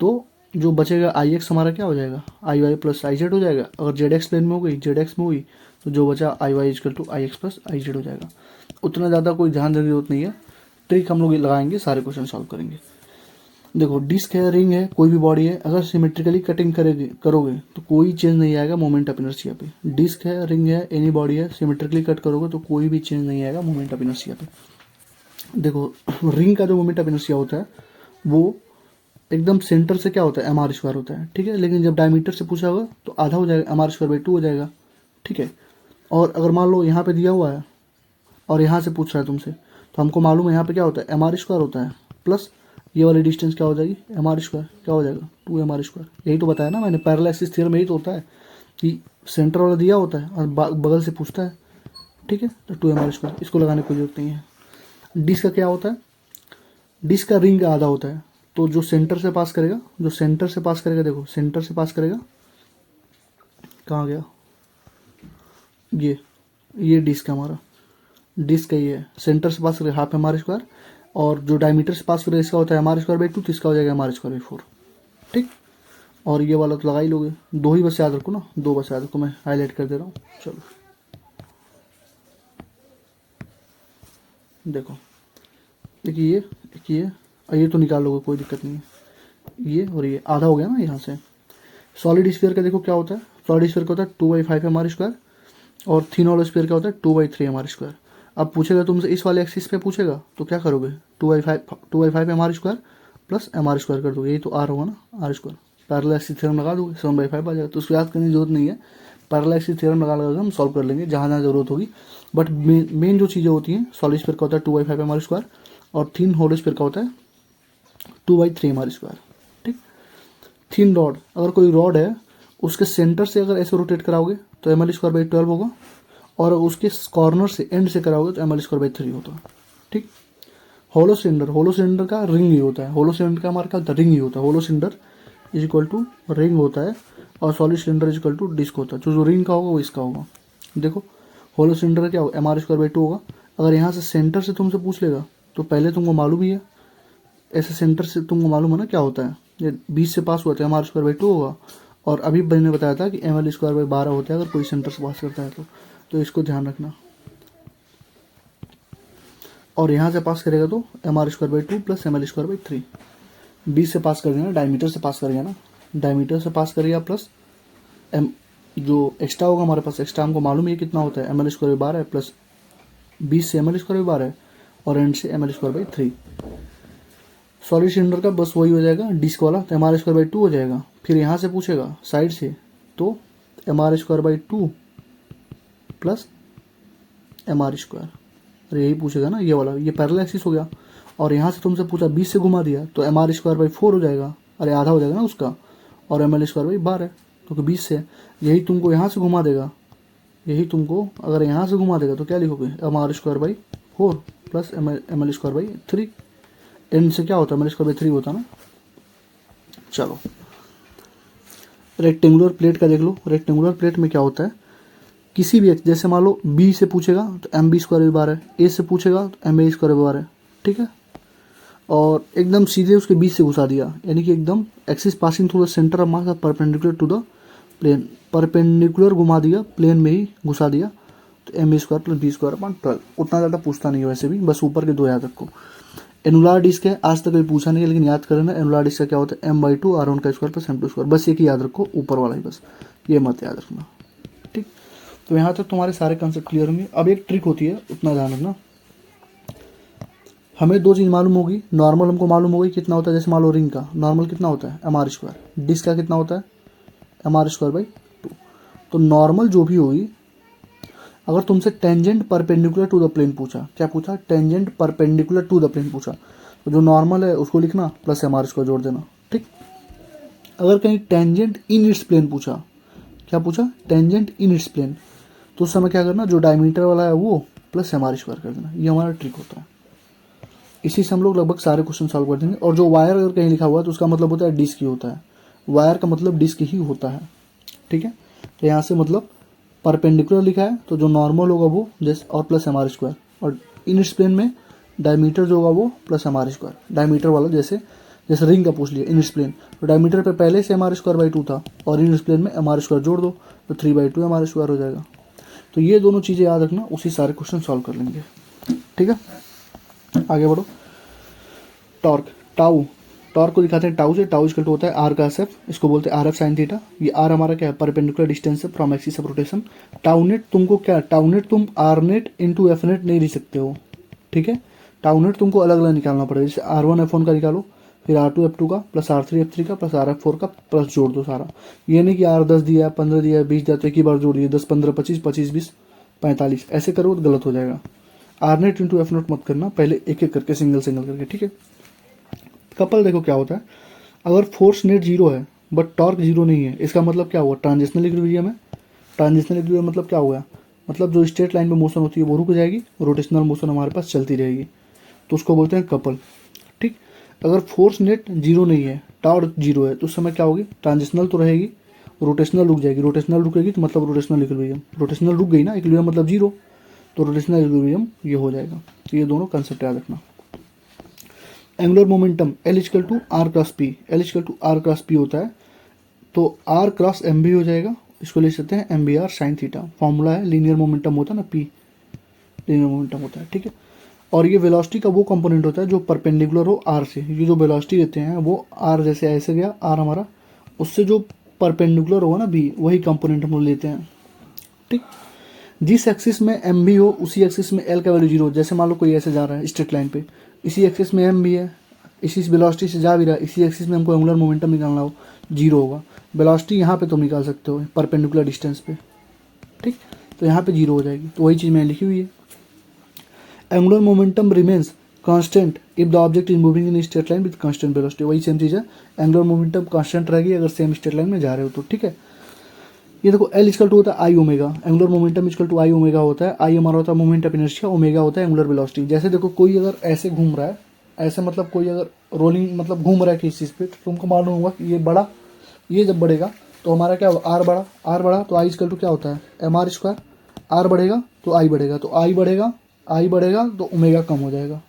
तो जो बचेगा IX हमारा क्या हो जाएगा, IY प्लस IZ हो जाएगा। अगर ZX प्लेन में हो गई, ZX में हुई, तो जो बचा IY equal to IX plus IZ हो जाएगा। उतना ज़्यादा कोई ध्यान देने की जरूरत नहीं है, ट्रिक हम लोग लगाएंगे, सारे क्वेश्चन सॉल्व करेंगे। देखो डिस्क है, रिंग है, कोई भी बॉडी है, अगर सिमेट्रिकली कटिंग करोगे तो कोई चेंज नहीं आएगा मोमेंट ऑफ इनर्शिया पे। डिस्क है, रिंग है, एनी बॉडी है, सिमेट्रिकली कट करोगे तो कोई भी चेंज नहीं आएगा मोमेंट ऑफ इनर्शिया पे। देखो रिंग का जो मोमेंट ऑफ इनर्शिया होता है वो एकदम सेंटर से क्या होता है, MR स्क्वायर होता है, ठीक है। लेकिन जब डायमीटर से पूछा होगा तो आधा हो जाएगा, MR स्क्वायर बाई 2 हो जाएगा, ठीक है। और अगर मान लो यहाँ पे दिया हुआ है और यहाँ से पूछ रहा है तुमसे, तो हमको मालूम है यहाँ पे क्या होता है, MR स्क्वायर होता है, प्लस ये वाली डिस्टेंस क्या हो जाएगी, MR स्क्वायर, क्या हो जाएगा 2MR स्क्वायर। यही तो बताया ना मैंने, पैरेलल एक्सिस थ्योरम यही तो होता है कि सेंटर वाला दिया होता है और बगल से पूछता है, ठीक है। तो 2MR स्क्वायर, इसको लगाने की कोई जरूरत नहीं है। डिस्क का क्या होता है, डिस्क का रिंग का आधा होता है, तो जो सेंटर से पास करेगा, जो सेंटर से पास करेगा, देखो सेंटर से पास करेगा, कहाँ गया ये डिस्क हमारा, डिस्क का ये है, सेंटर से पास करेगा हाफ MR स्क्वायर, और जो डायमीटर से पास करेगा इसका होता है MR स्क्वायर बाई 2, तो इसका हो जाएगा MR स्क्वायर बाई 4, ठीक। और ये वाला तो लगा ही लोगे, दो ही बस याद रखो ना, दो बस याद रखो, मैं हाईलाइट कर दे रहा हूँ। चलो देखो, एक ये और ये तो निकाल लोगे, कोई दिक्कत नहीं है। ये और ये आधा हो गया ना यहाँ से। सॉलिड स्फीयर का देखो क्या होता है, सॉलिड स्फीयर का होता है 2/5 mr², और थिन हॉलो स्फीयर का होता है 2/3 mr²। अब पूछेगा तुमसे इस वाले एक्सिस पे पूछेगा तो क्या करोगे, 2/5 mr² प्लस mr² कर दोगे, यही तो आर होगा ना, r²। पैरेलल एक्सिस थ्योरम लगा दोगे, 7/5 आ जाएगा। तो उसको याद करने की जरूरत नहीं है, पैरेलल एक्सिस थ्योरम लगा हम सॉल्व कर लेंगे जहाँ जहाँ जरूरत होगी। बट मेन जो चीज़ें होती हैं, सॉलिड स्फीयर का होता है 2/5 mr², और थिन हॉलो स्फीयर का होता है 2/3 mr²। ठीक। थिन रॉड, अगर कोई रॉड है उसके सेंटर से अगर ऐसे रोटेट कराओगे तो ml²/12 होगा, और उसके कॉर्नर से एंड से कराओगे तो ml²/3 होता है। ठीक। होलो सिलेंडर का रिंग ही होता है, होलो सिलेंडर का हमारा क्या होता है, रिंग ही होता है। Hollow cylinder is equal to ring होता है, और solid cylinder is equal to disc होता है। जो रिंग का होगा वो इसका होगा। देखो होलो सिलेंडर का क्या होगा, mr²/2 होगा। अगर यहाँ से सेंटर से तुमसे पूछ लेगा तो पहले तुमको मालूम ही है, ऐसे सेंटर से तुमको मालूम है ना क्या होता है, ये 20 से पास हुआ तो mr²/2 होगा। और अभी मैंने बताया था कि ml²/12 होता है अगर कोई सेंटर से पास करता है तो इसको ध्यान रखना। और यहाँ से पास करेगा तो mr²/2 प्लस ml²/3। 20 से पास कर देना, डायमीटर से पास कर गया ना, डायमीटर से पास कर गया प्लस एम, जो एक्स्ट्रा होगा हमारे पास, एक्स्ट्रा हमको मालूम है कितना होता है, ml²/12 प्लस 20 से ml²/12 और एंड से ml²/3। सॉलिड सिलेंडर का बस वही हो जाएगा डिस्क वाला, तो mr²/2 हो जाएगा। फिर यहाँ से पूछेगा साइड से तो mr²/2 प्लस mr², अरे यही पूछेगा ना, ये वाला, ये पैरेलल एक्सिस हो गया। और यहाँ से तुमसे पूछा 20 से घुमा दिया तो mr²/4 हो जाएगा, अरे आधा हो जाएगा ना उसका, और ml²/12 क्योंकि 20 से, यही तुमको यहाँ से घुमा देगा, यही तुमको अगर यहाँ से घुमा देगा तो क्या लिखोगे, mr²/4 प्लस ml²/3। एंड से क्या होता है, ml²/3 होता है ना। चलो रेक्टेंगुलर प्लेट का देख लो। रेक्टेंगुलर प्लेट में क्या होता है, किसी भी जैसे मान लो बी से पूछेगा तो mb²/12, ए से पूछेगा तो ma²/12। ठीक है। और एकदम सीधे उसके बीच से घुसा दिया, यानी कि एकदम axis passing through the centre of mass perpendicular to the plane, perpendicular घुमा दिया, प्लेन में ही घुसा दिया, तो ma² प्लस b²/12। उतना ज़्यादा पूछता नहीं है वैसे भी, बस ऊपर के दो याद रखो। एनुलर डिस्क है, आज तक कभी पूछा नहीं है लेकिन याद करना, एनुलर डिस्क का क्या होता है, m/2 r1² प्लस m2²। बस एक ही याद रखो, ऊपर वाला ही, बस ये मत याद रखना। ठीक। तो यहाँ तक तुम्हारे सारे कंसेप्ट क्लियर होंगे। अब एक ट्रिक होती है, उतना ध्यान रखना। हमें दो चीज़ मालूम होगी, नॉर्मल हमको मालूम होगी कितना होता है, जैसे मान लो रिंग का नॉर्मल कितना होता है mr², डिस्क का कितना होता है mr²/2। तो नॉर्मल जो भी होगी, अगर तुमसे tangent perpendicular to the plane पूछा, क्या पूछा, tangent perpendicular to the plane पूछा, तो जो नॉर्मल है उसको लिखना प्लस mr² जोड़ देना। ठीक। अगर कहीं टेंजेंट इन इट्स प्लेन पूछा, क्या पूछा, टेंजेंट इन इट्स प्लेन, तो उस समय क्या करना, जो डायमीटर वाला है वो प्लस mr² कर देना। ये हमारा ट्रिक होता है। इसी से हम लोग लगभग सारे क्वेश्चन सॉल्व कर देंगे। और जो वायर अगर कहीं लिखा हुआ है तो उसका मतलब होता है डिस्क ही होता है, वायर का मतलब डिस्क ही होता है। ठीक है। तो यहाँ से मतलब परपेंडिकुलर लिखा है तो जो नॉर्मल होगा वो जैसे और प्लस mr², और इन इट्स प्लेन में डायमीटर जो होगा वो प्लस mr²। डायमीटर वाला जैसे रिंग का पूछ लिया इन इट्स प्लेन, तो डायमीटर पे पहले से mr²/2 था और इन इट्स प्लेन में mr² जोड़ दो तो 3/2 mr² हो जाएगा। तो ये दोनों चीज़ें याद रखना, उसी सारे क्वेश्चन सॉल्व कर लेंगे। ठीक है, आगे बढ़ो। टॉर्क, टॉर्क को दिखाते हैं टाउ से। टाउ इक्वल टू होता है आर का एसएफ, इसको बोलते हैं आर एफ साइन थीटा। ये आर हमारा क्या है, परपेंडिकुलर डिस्टेंस है from axis of rotation. Tau net तुमको क्या, टाउ नेट तुम r net into f net नहीं लिख सकते हो। ठीक है, टाउ नेट तुमको अलग अलग निकालना पड़ेगा। जैसे R1 F1 का निकालो, फिर R2 F2 का प्लस R3 F3 का प्लस RF4 का प्लस जोड़ दो सारा। ये नहीं कि R10 दिया, 15 दिया, 20 दिया तो एक ही बार जोड़ दिए, 10 15 25 25 20 45, ऐसे करो तो गलत हो जाएगा। R net into f note मत करना, पहले एक एक करके सिंगल सिंगल करके। ठीक है। कपल देखो क्या होता है, अगर फोर्स नेट जीरो है बट टॉर्क जीरो नहीं है, इसका मतलब क्या हुआ, ट्रांजिशनल इक्विलिब्रियम है। ट्रांजिशनल इक्विलिब्रियम मतलब क्या हुआ, मतलब जो स्ट्रेट लाइन में मोशन होती है वो रुक जाएगी, रोटेशनल मोशन हमारे पास चलती रहेगी, तो उसको बोलते हैं कपल। ठीक। अगर फोर्स नेट जीरो नहीं है, टॉर्क जीरो है, तो उस समय क्या होगी, ट्रांजिशनल तो रहेगी, रोटेशनल रुक जाएगी। रोटेशनल रुकेगी तो मतलब रोटेशनल इक्विलिब्रियम, रोटेशनल रुक गई ना, इक्विलिब्रियम मतलब जीरो, तो रोटेशनल इक्विलिब्रियम ये हो जाएगा। तो ये दोनों कंसेप्ट याद रखना। Angular momentum l equal to r cross p, l equal to r cross p होता है, तो आर क्रॉस एम बी हो जाएगा, इसको लिख सकते हैं m b r sine theta. Formula है, लीनियर मोमेंटम होता है ना पी, लीनियर मोमेंटम होता है, ठीक है। और ये वेलोसिटी का वो कंपोनेंट होता है जो परपेंडिकुलर हो आर से, ये जो वेलोसिटी देते हैं वो आर जैसे ऐसे गया आर हमारा, उससे जो परपेंडिकुलर होगा ना बी, वही कंपोनेंट हम लोग लेते हैं, ठीक। जिस एक्सिस में एम बी हो उसी एक्सिस में एल का वैल्यू जीरो हो। जैसे मान लो कोई ऐसे जा रहा है स्ट्रेट लाइन पे, इसी एक्सिस में एम बी है, इसी वेलोसिटी से जा भी रहा है, इसी एक्सिस में हमको एंगुलर मोमेंटम निकालना हो, जीरो होगा। वेलोसिटी यहाँ पे तुम निकाल सकते हो परपेंडिकुलर डिस्टेंस पे, ठीक, तो यहाँ पे जीरो हो जाएगी। तो वही चीज़ मैंने लिखी हुई है, angular momentum remains constant if the object is moving in straight line with constant velocity. वही सेम चीज़ है, एंगुलर मोमेंटम कांस्टेंट रहेगी अगर सेम स्ट्रेट लाइन में जा रहे हो तो, ठीक है। ये देखो एल इजकल टू होता है I omega, angular momentum is equal to I omega होता है, आई हमारा होता है मोमेंट ऑफ इनर्शिया, ओमेगा होता है एंगुलर वेलोसिटी। जैसे देखो कोई अगर ऐसे घूम रहा है, ऐसे मतलब कोई अगर रोलिंग मतलब घूम रहा है किसी चीज़ पे, तो तुमको मालूम होगा कि ये बड़ा, ये जब बढ़ेगा तो हमारा क्या होगा, आर बढ़ा, आर बढ़ा तो आई इजकल टू क्या होता है एम आर स्क्वायर, आर बढ़ेगा तो आई बढ़ेगा, तो आई बढ़ेगा, आई बढ़ेगा तो ओमेगा कम हो जाएगा,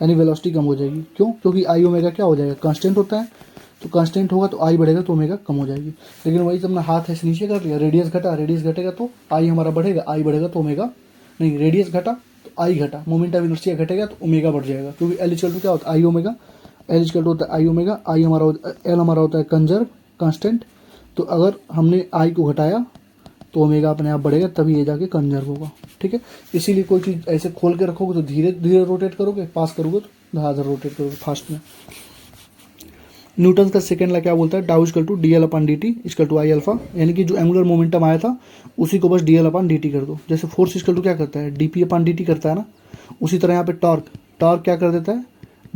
यानी वेलोसिटी कम हो जाएगी। क्यों? क्योंकि आई ओमेगा क्या हो जाएगा, कांस्टेंट होता है, तो कांस्टेंट होगा तो आई बढ़ेगा तो ओमेगा कम हो जाएगी। लेकिन वही तुमने हाथ ऐसे नीचे कर लिया, रेडियस घटा, रेडियस घटेगा तो आई हमारा बढ़ेगा, आई बढ़ेगा तो ओमेगा नहीं, रेडियस घटा तो आई घटा, मोमेंट ऑफ इनर्शिया घटेगा तो ओमेगा बढ़ जाएगा, क्योंकि एल इक्वल टू क्या होता है I omega, L equal to होता है आई ओमेगा, आई हमारा एल हमारा होता है कंजर्व कांस्टेंट, तो अगर हमने आई को घटाया तो ओमेगा अपने आप बढ़ेगा, तभी ये जाके कंजर्व होगा, ठीक है। इसीलिए कोई चीज़ ऐसे खोल के रखोगे तो धीरे धीरे रोटेट करोगे, पास करोगे तो ज़्यादा रोटेट करोगे फास्ट में। न्यूटन का सेकंड ला क्या बोलता है, tau equal to d l upon d t equal to I alpha, यानी कि जो एंगुलर मोमेंटम आया था उसी को बस D l upon d T कर दो। जैसे फोर्स इक्वल टू क्या करता है, डी पी अपन डी टी करता है ना, उसी तरह यहाँ पे टॉर्क, टॉर्क क्या कर देता है,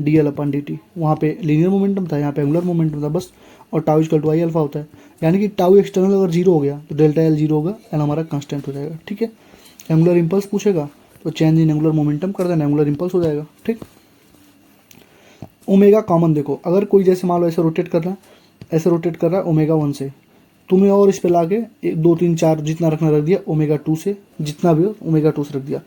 D l upon d T. वहाँ पे लीनियर मोमेंटम था, यहाँ पे एंगुलर मोमेंटम था बस, और tau equal to I alpha होता है, यानी कि टाउ एक्सटर्नल अगर जीरो हो गया तो डेल्टा एल जीरो होगा, एल हमारा कांस्टेंट हो जाएगा, ठीक है। एंगुलर इंपल्स पूछेगा तो चेंज इन एंगुलर मोमेंटम कर देना, एंगुलर इंपल्स हो जाएगा, ठीक। ओमेगा कॉमन देखो, अगर कोई जैसे मान लो ऐसे रोटेट कर रहा है, ऐसे रोटेट कर रहा है ओमेगा 1 से, तुम्हें और इस पे लाके 1 2 3 4 जितना रखना रख दिया, ओमेगा 2 से जितना भी हो ओमेगा 2 से रख दिया,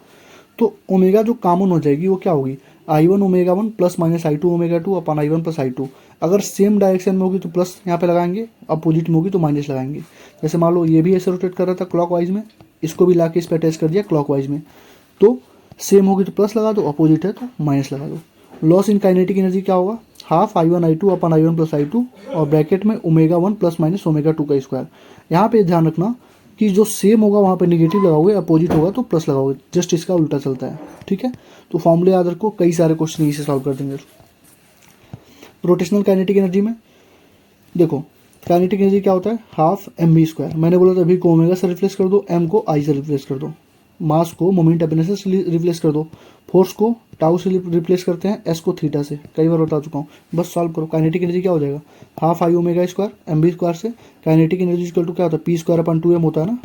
तो ओमेगा जो कॉमन हो जाएगी वो क्या होगी, आई 1 ओमेगा 1 प्लस माइनस आई 2 ओमेगा 2 अपन आई 1 प्लस आई 2। अगर सेम डायरेक्शन में होगी तो प्लस यहाँ पे लगाएंगे, अपोजिट में होगी तो माइनस लगाएंगे। जैसे मान लो ये भी ऐसे रोटेट कर रहा था क्लॉकवाइज में, इसको भी लाके इस पर अटैच कर दिया क्लॉकवाइज में, तो सेम होगी तो प्लस लगा दो, अपोजिट है तो माइनस लगा दो। लॉस इन काइनेटिक एनर्जी क्या होगा, half I 1 I 2 upon I 1 plus आई 2 और ब्रैकेट में ओमेगा 1 प्लस माइनस ओमेगा 2 का स्क्वायर। यहाँ पे ध्यान रखना कि जो सेम होगा वहाँ पे निगेटिव लगाओगे, अपोजिट होगा तो प्लस लगाओगे, जस्ट इसका उल्टा चलता है, ठीक है। तो फॉर्मूले याद रखो, कई सारे क्वेश्चन इसे सॉल्व कर देंगे। रोटेशनल काइनेटिक एनर्जी में देखो, काइनेटिक एनर्जी क्या होता है, हाफ एम बी स्क्वायर। मैंने बोला था अभी को ओमेगा से रिप्लेस कर दो, एम को आई से रिप्लेस कर दो, मास को मोमेंट ऑफ इनर्शिया से रिप्लेस कर दो, फोर्स को टाउ से रिप्लेस करते हैं, एस को थीटा से, कई बार बता चुका हूँ, बस सॉल्व करो। काइनेटिक एनर्जी क्या हो जाएगा, half I omega square m b square से काइनेटिक एनर्जी इक्वल टू क्या होता है, पी स्क्वायर अपन 2 एम होता है ना,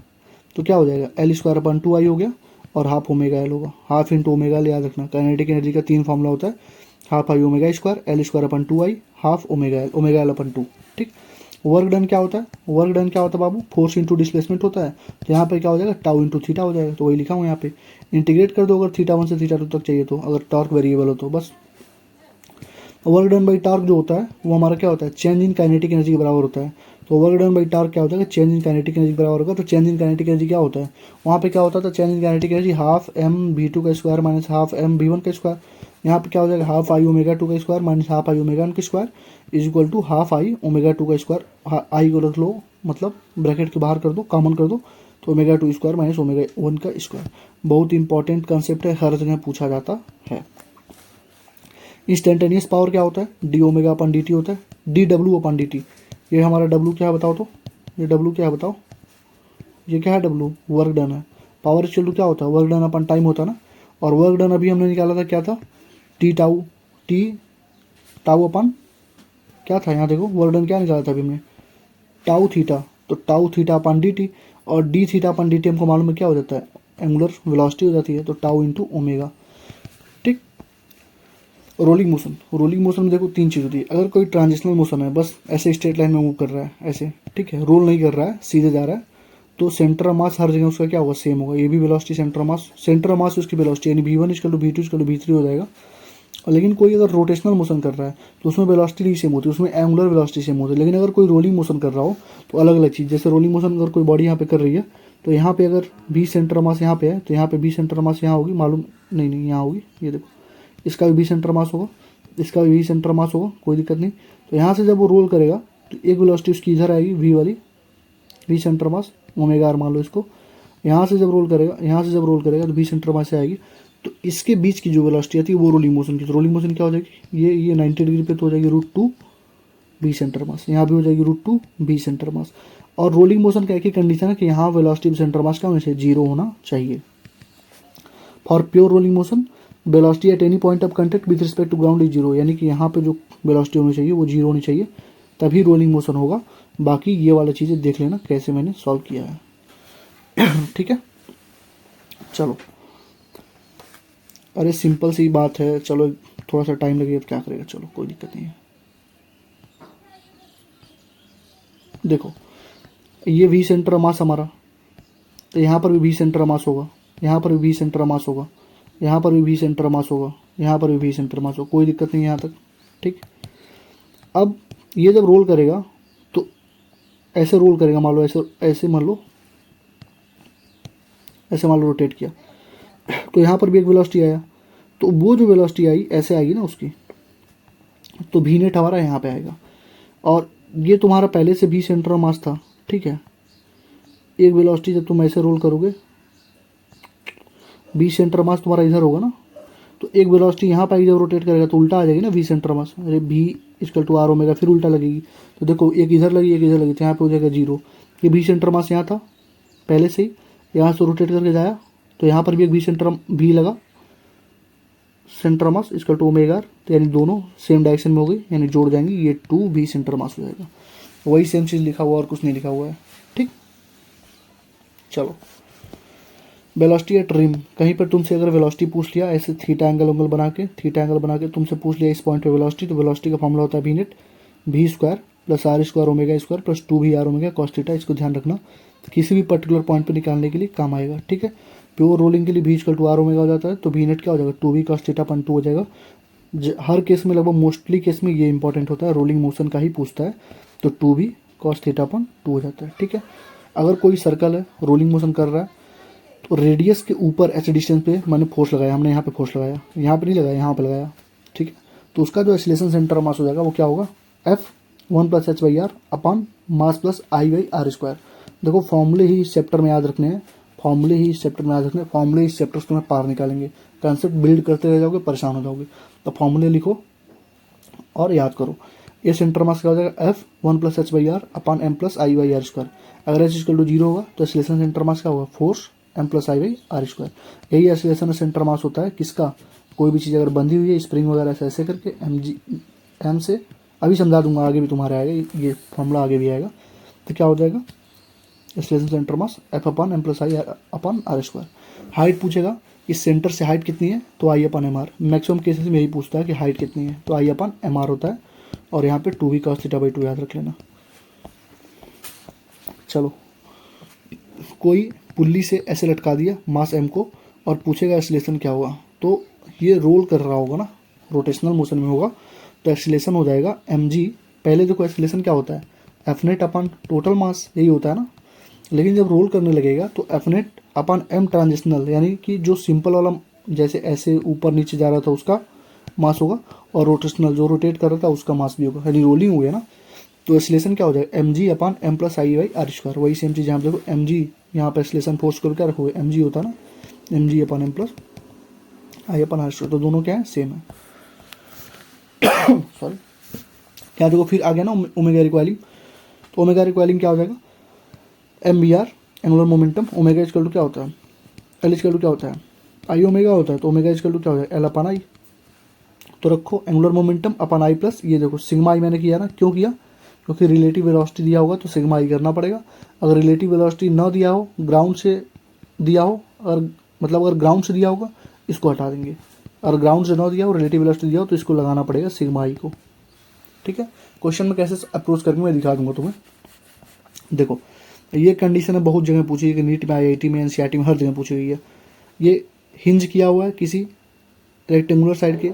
तो क्या हो जाएगा एल स्क्वायर अपन 2 आई हो गया, और हाफ ओमेगा एल होगा, हाफ इंटू ओमेगा एल याद रखना। काइनेटिक एनर्जी का 3 फॉर्मूला होता है, half I omega square, L square upon 2 I, half omega L upon 2, ठीक। वर्क डन क्या होता है, वर्क डन क्या होता है बाबू, फोर्स इंटू डिस्प्लेसमेंट होता है, तो यहाँ पे क्या हो जाएगा टाउ इंटू थीटा हो जाएगा, तो वही लिखा हूँ यहाँ पे। इंटीग्रेट कर दो अगर थीटा 1 से थीटा 2 तक चाहिए तो, अगर टॉर्क वेरिएबल हो तो बस। वर्क डन बाई टॉर्क जो होता है वो हमारा क्या होता है, चेंज इन काइनेटिक एनर्जी के बराबर होता है। तो वर्क डन बाई टॉर्क क्या होता है, चेंज इन काइनेटिक एनर्जी के बराबर होगा। तो चेंज इन काइनेटिक एनर्जी क्या होता है, वहाँ पे क्या होता था, change in kinetic energy half m b 2 का square minus half m b 1 का स्क्वायर। यहाँ पे क्या हो जाएगा, हाफ आई ओमेगा 2 का square minus half I omega 1 का square is equal to half I omega 2 का स्क्वायर। आई को रख लो, मतलब ब्रैकेट के बाहर कर दो, कॉमन कर दो, तो ओमेगा 2 स्क्वायर माइनस ओमेगा 1 का स्क्वायर। बहुत इंपॉर्टेंट कंसेप्ट है, हर जगह पूछा जाता है। इंस्टेंटेनियस पावर क्या होता है, डी ओमेगा अपन डी टी होता है, डी डब्ल्यू अपन डी टी। ये हमारा डब्ल्यू क्या है बताओ, तो ये डब्ल्यू क्या है बताओ, ये क्या है डब्ल्यू, वर्क डन है। पावर इक्वल टू क्या होता है, वर्क डन अपन टाइम होता है ना, और वर्क डन अभी हमने निकाला था क्या था, टी टाउ अपन क्या था, यहाँ देखो वर्क डन क्या निकाला था अभी हमने, टाउ थीटा, तो tau theta upon d T, और D theta upon d T हमको मालूम है क्या हो जाता है, एंगुलर वेलोसिटी हो जाती है, तो टाउ इंटू ओमेगा, ठीक। रोलिंग मोशन, रोलिंग मोशन में देखो 3 चीज़ होती है। अगर कोई ट्रांजिशनल मोशन है, बस ऐसे स्ट्रेट लाइन में मूव कर रहा है ऐसे, ठीक है, रोल नहीं कर रहा है, सीधे जा रहा है, तो सेंटर ऑफ मास हर जगह उसका क्या होगा, सेम होगा। ये भी velocity centre of mass, centre of मास उसकी वेलोसिटी यानी v1 equal to v2 equal to v3 हो जाएगा, लेकिन कोई अगर रोटेशनल मोशन कर रहा है तो उसमें वेलोसिटी नहीं सेम होती, उसमें एंगुलर वेलोसिटी सेम होती है। लेकिन अगर कोई रोलिंग मोशन कर रहा हो तो अलग अलग चीज़, जैसे रोलिंग मोशन अगर कोई बॉडी यहाँ पे कर रही है तो यहाँ पे अगर बी सेंटर मास यहाँ पे है तो यहाँ पे बी सेंटर मास यहाँ होगी, मालूम नहीं यहाँ होगी, ये देखो इसका भी बी सेंटर मास होगा, इसका भी बी सेंटर मास होगा, कोई दिक्कत नहीं। तो यहाँ से जब वो रोल करेगा तो एक वेलोसिटी उसकी इधर आएगी वी वाली, v centre mass omega r मान लो इसको। यहाँ से जब रोल करेगा तो वी सेंटर मास से आएगी, तो इसके बीच की जो वेलोसिटी आती है वो रोलिंग मोशन की। तो रोलिंग मोशन क्या हो जाएगी, ये 90 डिग्री पे तो हो जाएगी √2 बी सेंटर मास, यहाँ भी हो जाएगी √2 बी सेंटर मास। और रोलिंग मोशन का एक ही कंडीशन है कि यहाँ वेलोसिटी सेंटर मास का होना चाहिए, 0 होना चाहिए। For pure rolling motion velocity at any point of contact with respect to ground is 0, यानी कि यहाँ पे जो वेलोसिटी होनी चाहिए वो 0 होनी चाहिए, तभी रोलिंग मोशन होगा। बाकी ये वाला चीज़ें देख लेना कैसे मैंने सॉल्व किया है। ठीक है, चलो, अरे सिंपल सी बात है, चलो थोड़ा सा टाइम लगेगा, क्या करेगा, चलो कोई दिक्कत नहीं है। देखो ये वी सेंटर मास हमारा, तो यहाँ पर भी वी सेंटर मास होगा, यहाँ पर भी वी सेंटर मास होगा, यहाँ पर भी वी सेंटर मास होगा, यहाँ पर भी वी सेंटर मास होगा, कोई दिक्कत नहीं यहाँ तक। ठीक, अब ये जब रोल करेगा तो ऐसे रोल करेगा, मान लो ऐसे मान लो, ऐसे मान लो रोटेट किया तो यहाँ पर भी एक वेलोसिटी आया, तो वो जो वेलोसिटी आई ऐसे आएगी ना उसकी, तो वी नेट हमारा यहाँ पे आएगा। और ये तुम्हारा पहले से वी सेंटर मास था, ठीक है। एक वेलोसिटी जब तुम ऐसे रोल करोगे, वी सेंटर मास तुम्हारा इधर होगा ना, तो एक वेलोसिटी यहाँ पे जब रोटेट करेगा तो उल्टा आ जाएगी ना वी सेंटर मास, अरे v equal to r omega, फिर उल्टा लगेगी। तो देखो एक इधर लगी एक इधर लगी, तो यहाँ पे हो जाएगा 0। ये वी सेंटर मास यहाँ था पहले से ही, यहाँ से रोटेट करके जाया तो यहाँ पर भी एक वी लगा, centre mass equal to omega r, तो यानी दोनों सेम डायरेक्शन में हो गई, यानी जोड़ जाएंगे, ये 2 वी सेंटर मास हो जाएगा। वही सेम चीज़ लिखा हुआ और कुछ नहीं लिखा हुआ है। ठीक, चलो, वेलोसिटी एट रिम, कहीं पर तुमसे अगर वेलोसिटी पूछ लिया ऐसे थीटा एंगल बना के तुमसे पूछ लिया इस पॉइंट पे वेलोसिटी, तो वेलोसिटी का फॉर्मूला होता है v net v square plus r square omega square plus 2 v r omega cos theta. इसको ध्यान रखना, तो किसी भी पर्टिकुलर पॉइंट पे निकालने के लिए काम आएगा। ठीक है, प्योर रोलिंग के लिए v equal to r omega हो जाता है, तो वी नेट क्या हो जाएगा 2 वी कॉस थीटा अपन 2 हो जाएगा। हर केस में लगभग मोस्टली केस में ये इंपॉर्टेंट होता है, रोलिंग मोशन का ही पूछता है, तो 2 वी कॉस थीटा अपन 2 हो जाता है। ठीक है, अगर कोई सर्कल है रोलिंग मोशन कर रहा है तो रेडियस के ऊपर एच डिस्टेंस पे मैंने फोर्स लगाया, हमने यहाँ पे फोर्स लगाया, यहाँ पे नहीं लगाया, यहाँ पे लगाया। ठीक है, तो उसका जो एक्सीलरेशन सेंटर मास हो जाएगा वो क्या होगा, F1 + h/r upon mass plus I/r square. देखो फॉर्मूले ही इस चैप्टर में याद रखने हैं, फॉर्मूले इस चैप्टर से तुम्हें पार निकालेंगे। कंसेप्ट बिल्ड करते रह जाओगे, परेशान हो जाओगे। तो फॉर्मूले लिखो और याद करो। ये सेंटर मास क्या हो जाएगा, F1 + h/r upon m + I/r square. अगर h = 0 होगा तो एक्सीलरेशन सेंटर मास क्या होगा, फोर्स m + I/r स्क्वायर। यही एक्सीलरेशन सेंटर मास होता है किसका, कोई भी चीज़ अगर बंधी हुई है स्प्रिंग वगैरह से ऐसे करके m से, अभी समझा दूंगा, आगे भी तुम्हारे आएगा ये फॉर्मूला, आगे भी आएगा। तो क्या हो जाएगा, acceleration centre mass F/m + I/r square. Height पूछेगा इस सेंटर से हाइट कितनी है, तो I/mr। मैक्सिमम केसेस में यही पूछता है कि हाइट कितनी है, तो I/mr होता है। और यहाँ पे 2 वी cos θ/2 याद रख लेना। चलो, कोई पुल्ली से ऐसे लटका दिया मास m को और पूछेगा एक्सीलरेशन क्या होगा, तो ये रोल कर रहा होगा ना, रोटेशनल मोशन में होगा, तो एक्सीलरेशन हो जाएगा mg। पहले देखो एक्सीलरेशन क्या होता है, F net upon total mass, यही होता है ना। लेकिन जब रोल करने लगेगा तो F net upon m transitional, यानी कि जो सिंपल वाला जैसे ऐसे ऊपर नीचे जा रहा था उसका मास होगा, और रोटेशनल जो रोटेट कर रहा था उसका मास भी होगा, यानी रोलिंग हो गया ना। तो एक्सीलरेशन क्या हो जाएगा, mg upon m + I/r square. वही सेम चीज़ यहाँ पे देखो, mg यहाँ पे एक्सीलरेशन फोर्स करके क्या रखोगे, mg होता है ना, mg upon m + I/r square. तो दोनों क्या है, सेम है। सॉरी, क्या देखो फिर आ गया ना ओमेगा रिक्वायरिंग। तो ओमेगा रिक्वायरिंग क्या हो जाएगा, mvr angular momentum, omega equal to क्या होता है, l इक्वल टू क्या होता है, आई ओमेगा होता है, तो ओमेगा इक्वल टू क्या हो जाएगा, l/i। तो रखो angular momentum upon i plus, ये देखो सिग्मा i मैंने किया ना, क्यों किया, क्योंकि रिलेटिव वेलोसिटी दिया होगा तो सिग्मा i करना पड़ेगा। अगर रिलेटिव वेलोसिटी ना दिया हो, ग्राउंड से दिया हो, और मतलब अगर ग्राउंड से दिया होगा इसको हटा देंगे, और ग्राउंड से ना दिया हो, रिलेटिव वेलोसिटी दिया हो, तो इसको लगाना पड़ेगा सिग्मा i को। ठीक है, क्वेश्चन में कैसे अप्रोच करके मैं दिखा दूंगा तुम्हें। देखो ये कंडीशन है, बहुत जगह पूछी है, कि नीट में, IIT में, NCERT में हर जगह पूछी गई है। ये हिंज किया हुआ है किसी रेक्टेंगुलर साइड के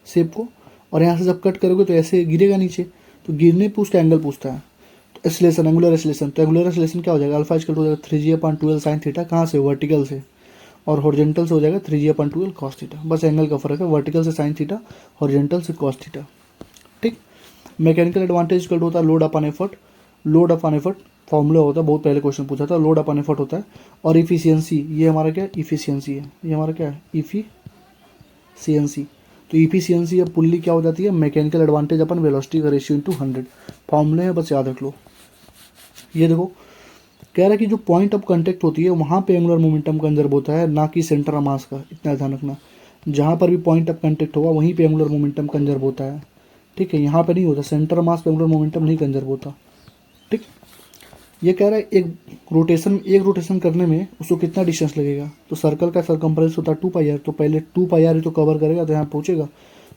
शेप को, और यहाँ से जब कट करोगे तो ऐसे गिरेगा नीचे, तो गिरने पे उसका एंगल पूछता है। तो एक्सीलरेशन, एंगुलर एक्सीलरेशन, तो एंगुलर एक्सीलरेशन क्या हो जाएगा, अल्फा इक्वल टू हो जाएगा 3g/12 साइन थीटा, कहाँ से, वर्टिकल से, और हॉरिजॉन्टल से हो जाएगा 3g/12 कॉस थीटा। बस एंगल का फर्क है, वर्टिकल से साइन थीटा, हॉरिजॉन्टल से कॉस थीटा। ठीक। मैकेनिकल एडवांटेज इक्वल टू होता है load upon effort. Load upon effort formula होता है, बहुत पहले क्वेश्चन पूछा था, लोड अपॉन एफर्ट होता है। और इफिशियंसी, ये हमारा क्या है, इफिशियंसी है, ये हमारा क्या है, इफिशियंसी। तो इफिशियंसी या पुल्ली क्या हो जाती है, मैकेनिकल एडवांटेज अपन वेलोसिटी का रेशियो इंटू 100। फॉर्मूले है, बस याद रख लो। ये देखो, कह रहा है कि जो पॉइंट ऑफ कांटेक्ट होती है वहाँ पे एंगुलर मोमेंटम कंजर्व होता है, ना कि सेंटर ऑफ मास का, इतना ध्यान रखना। जहाँ पर भी पॉइंट ऑफ कांटेक्ट होगा वहीं पे एंगुलर मोमेंटम कंजर्व होता है। ठीक है, यहाँ पे नहीं होता, सेंटर ऑफ मास पे एंगुलर मोमेंटम नहीं कंजर्व होता। ठीक। ये कह रहा है एक रोटेशन करने में उसको कितना डिस्टेंस लगेगा, तो सर्कल का सरकम्फ्रेंस होता है 2πr, तो पहले 2πr तो कवर करेगा, तो यहाँ पहुँचेगा,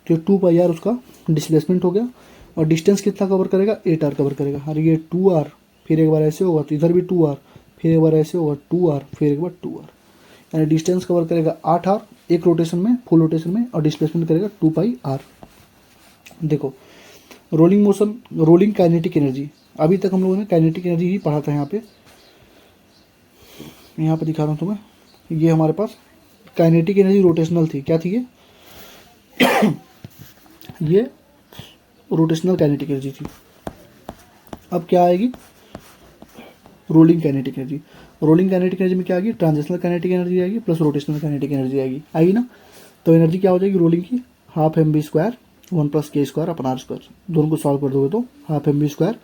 तो 2πr उसका डिस्प्लेसमेंट हो गया। और डिस्टेंस कितना कवर करेगा, 8r कवर करेगा। और ये 2r, फिर एक बार ऐसे होगा तो इधर भी 2r, फिर एक बार ऐसे होगा 2r, फिर एक बार 2r, यानी डिस्टेंस कवर करेगा 8r एक रोटेशन में, फुल रोटेशन में, और डिस्प्लेसमेंट करेगा 2πr। देखो, rolling motion, rolling kinetic energy, अभी तक हम लोगों ने काइनेटिक एनर्जी ही पढ़ा था। यहाँ पे दिखा रहा हूँ तुम्हें, ये हमारे पास काइनेटिक एनर्जी रोटेशनल थी, क्या थी ये रोटेशनल काइनेटिक एनर्जी थी। अब क्या आएगी, rolling kinetic energy. Rolling kinetic energy में क्या आएगी, ट्रांजिशनल काइनेटिक एनर्जी आएगी प्लस रोटेशनल काइनेटिक एनर्जी आएगी ना। तो एनर्जी क्या हो जाएगी रोलिंग की, हाफ mv² 1 + k²/r²। दोनों को सॉल्व कर दोगे तो हाफ mv²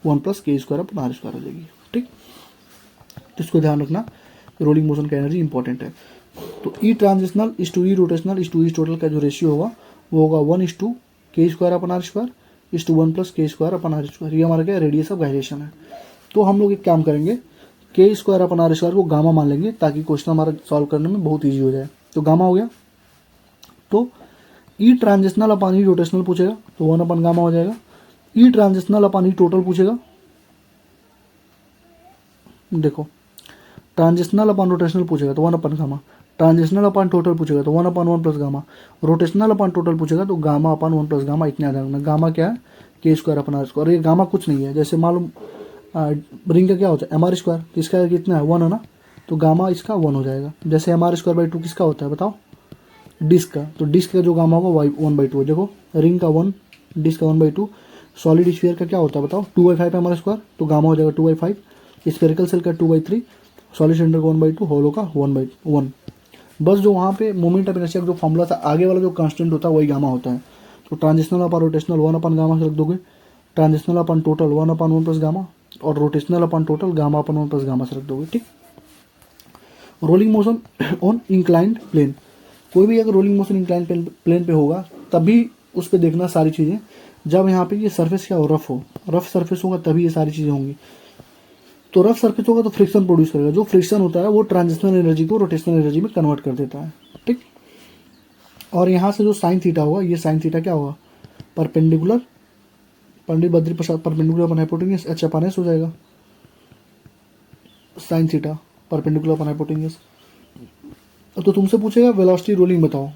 1 + k²/r² हो जाएगी। ठीक, तो इसको ध्यान रखना, रोलिंग मोशन का एनर्जी इंपॉर्टेंट है। तो ई ट्रांजिशनल इस टू ई रोटेशनल इस टू ई टोटल का जो रेशियो होगा वो होगा 1:k²/r² इस टू 1 + k²/r²। ये हमारा क्या रेडियस ऑफ गायरेशन है। तो हम लोग एक काम करेंगे, k²/r² को गामा मान लेंगे ताकि क्वेश्चन हमारा सॉल्व करने में बहुत ईजी हो जाए। तो गामा हो गया, तो ई ट्रांजिशनल अपॉन ई रोटेशनल पूछेगा तो 1/गामा हो जाएगा। ई ट्रांजिशनल अपॉन ई टोटल पूछेगा, देखो ट्रांजिशनल अपॉन रोटेशनल पूछेगा तो 1/गामा, ट्रांजिशनल अपॉन टोटल पूछेगा तो 1/1 + गामा, रोटेशनल अपॉन टोटल पूछेगा तो गामा अपॉन 1 + गामा। इतना ध्यान रखना, गामा क्या है, k²/r²। और ये गामा कुछ नहीं है, जैसे मालूम रिंग का क्या होता है mr², तो इसका कितना है 1 है ना, तो गामा इसका 1 हो जाएगा। जैसे mr²/2 किसका होता है बताओ, डिस्क का, तो डिस्क का जो गामा होगा 1/2। देखो रिंग का 1, डिस्क का 1/2। सॉलिड स्फीयर का क्या होता है बताओ, 2/5 mr², तो गामा हो जाएगा 2/5। स्फेरिकल सेल का 2/3, सॉलिड सिलेंडर का 1/2, होलो का 1/1। बस जो वहाँ पे मोमेंट ऑफ इनर्शिया का जो फॉर्मूला था, आगे वाला जो कांस्टेंट होता है वही गामा होता है। तो ट्रांजिशनल अपॉन रोटेशनल 1/गामा से रख दोगे, ट्रांजिशनल अपॉन टोटल 1/1 + गामा, और rotational upon total gamma upon 1 + gamma से रख दोगे। ठीक। Rolling motion on inclined plane, कोई भी अगर रोलिंग मोशन इंक्लाइंड प्लेन पे होगा तभी उस पर देखना सारी चीज़ें, जब यहाँ पे ये सरफेस क्या हो, रफ सरफेस होगा तभी ये सारी चीज़ें होंगी। तो रफ सरफेस होगा तो फ्रिक्शन प्रोड्यूस करेगा, जो फ्रिक्शन होता है वो ट्रांजिशनल एनर्जी को रोटेशनल एनर्जी में कन्वर्ट कर देता है। ठीक। और यहाँ से जो साइन थीटा होगा, ये साइन थीटा क्या होगा, perpendicular, Pandit Badri Prasad perpendicular upon hypotenuse h/s हो जाएगा, sine theta perpendicular upon hypotenuse. तो तुमसे पूछेगा वेलोसिटी रोलिंग बताओ,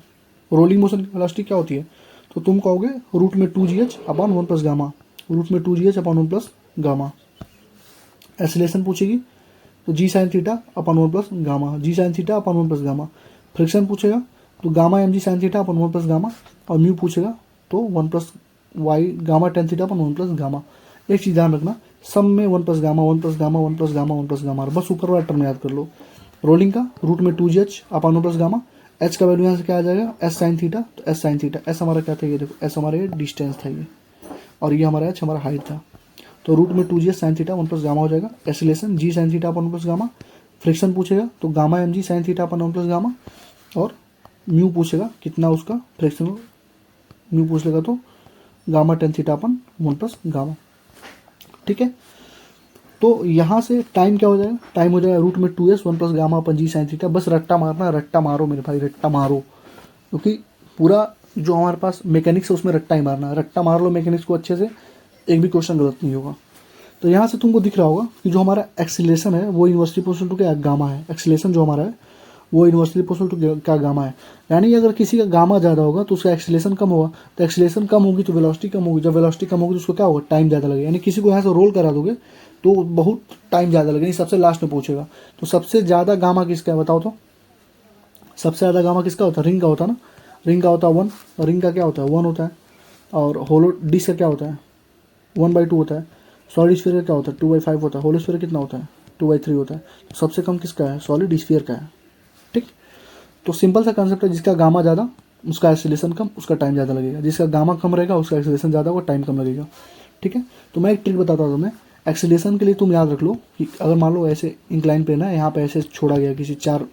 रोलिंग मोशन की वेलोसिटी क्या होती है, तो तुम कहोगे √2gh/1 + gamma, √2gh/1 + gamma. Acceleration पूछेगी तो g sin θ/1 + gamma, g sin θ/1 + gamma. Friction पूछेगा तो गामा mg sin θ/1 + गामा, और म्यू पूछेगा तो 1 + y गामा tan θ/1 + गामा। एक चीज़ ध्यान रखना, सब में 1 + गामा 1 + गामा 1 + गामा 1 + गामा, बस ऊपर वाला टर्म याद कर लो। रोलिंग का √2gh/1 + गामा, h का वैल्यू यहाँ से क्या आ जाएगा, s sin θ, तो s sin θ, s हमारा क्या था, ये देखो s हमारा डिस्टेंस था ये, और ये हमारा h हमारा हाइट था। तो √2gh sin θ 1 + गामा हो जाएगा। Acceleration g sin θ/1 + gamma. Friction पूछेगा तो गामा mg sin θ/1 + गामा, और म्यू पूछेगा कितना उसका फ्रिक्शन, म्यू पूछ लेगा तो गामा tan θ/1 + गामा। ठीक है, तो यहाँ से टाइम क्या हो जाएगा, टाइम हो जाएगा √2s 1 + गामा अपन g sin θ। बस रट्टा मारना, रट्टा मारो मेरे भाई, रट्टा मारो, क्योंकि पूरा जो हमारे पास मैकेनिक्स है उसमें रट्टा ही मारना है। रट्टा मार लो मैकेनिक्स को अच्छे से, एक भी क्वेश्चन गलत नहीं होगा। तो यहाँ से तुमको दिख रहा होगा कि जो हमारा एक्सीलरेशन है वो इनवर्सली प्रोपोर्शनल टू क्या, गामा है। एक्सीलरेशन जो हमारा है वो इन्वर्सली प्रोपोर्शनल टू क्या गामा है। यानी अगर किसी का गामा ज़्यादा होगा तो उसका एक्सीलरेशन कम होगा, तो एक्सीलरेशन कम होगी तो वेलोसिटी कम होगी, जब वेलोसिटी कम होगी तो उसको क्या होगा, टाइम ज़्यादा लगेगा। यानी किसी को यहाँ से रोल करा दोगे तो बहुत टाइम ज़्यादा लगेगा, सबसे लास्ट में पहुँचेगा। तो सबसे ज़्यादा गामा किसका है बताओ तो, सबसे ज़्यादा गामा किसका होता है, रिंग का होता है ना, रिंग का होता है 1, रिंग का क्या होता है 1 होता है, और होलो डिस्क का क्या होता है 1/2 होता है, सॉलिड स्फीयर का क्या होता है 2/5 होता है, होलो स्फीयर कितना होता है 2/3 होता है। तो सबसे कम किसका है, सॉलिड स्फीयर का है। ठीक, तो सिंपल सा कंसेप्ट है, जिसका गामा ज़्यादा उसका एक्सीलरेशन कम, उसका टाइम ज़्यादा लगेगा, जिसका गामा कम रहेगा उसका एक्सीलरेशन ज़्यादा होगा, टाइम कम लगेगा। ठीक है, तो मैं एक ट्रिक बताता हूँ तुम्हें एक्सीलरेशन के लिए। तुम याद रख लो कि अगर मान लो ऐसे इंक्लाइन प्लेन है, यहाँ पे ऐसे छोड़ा गया किसी 4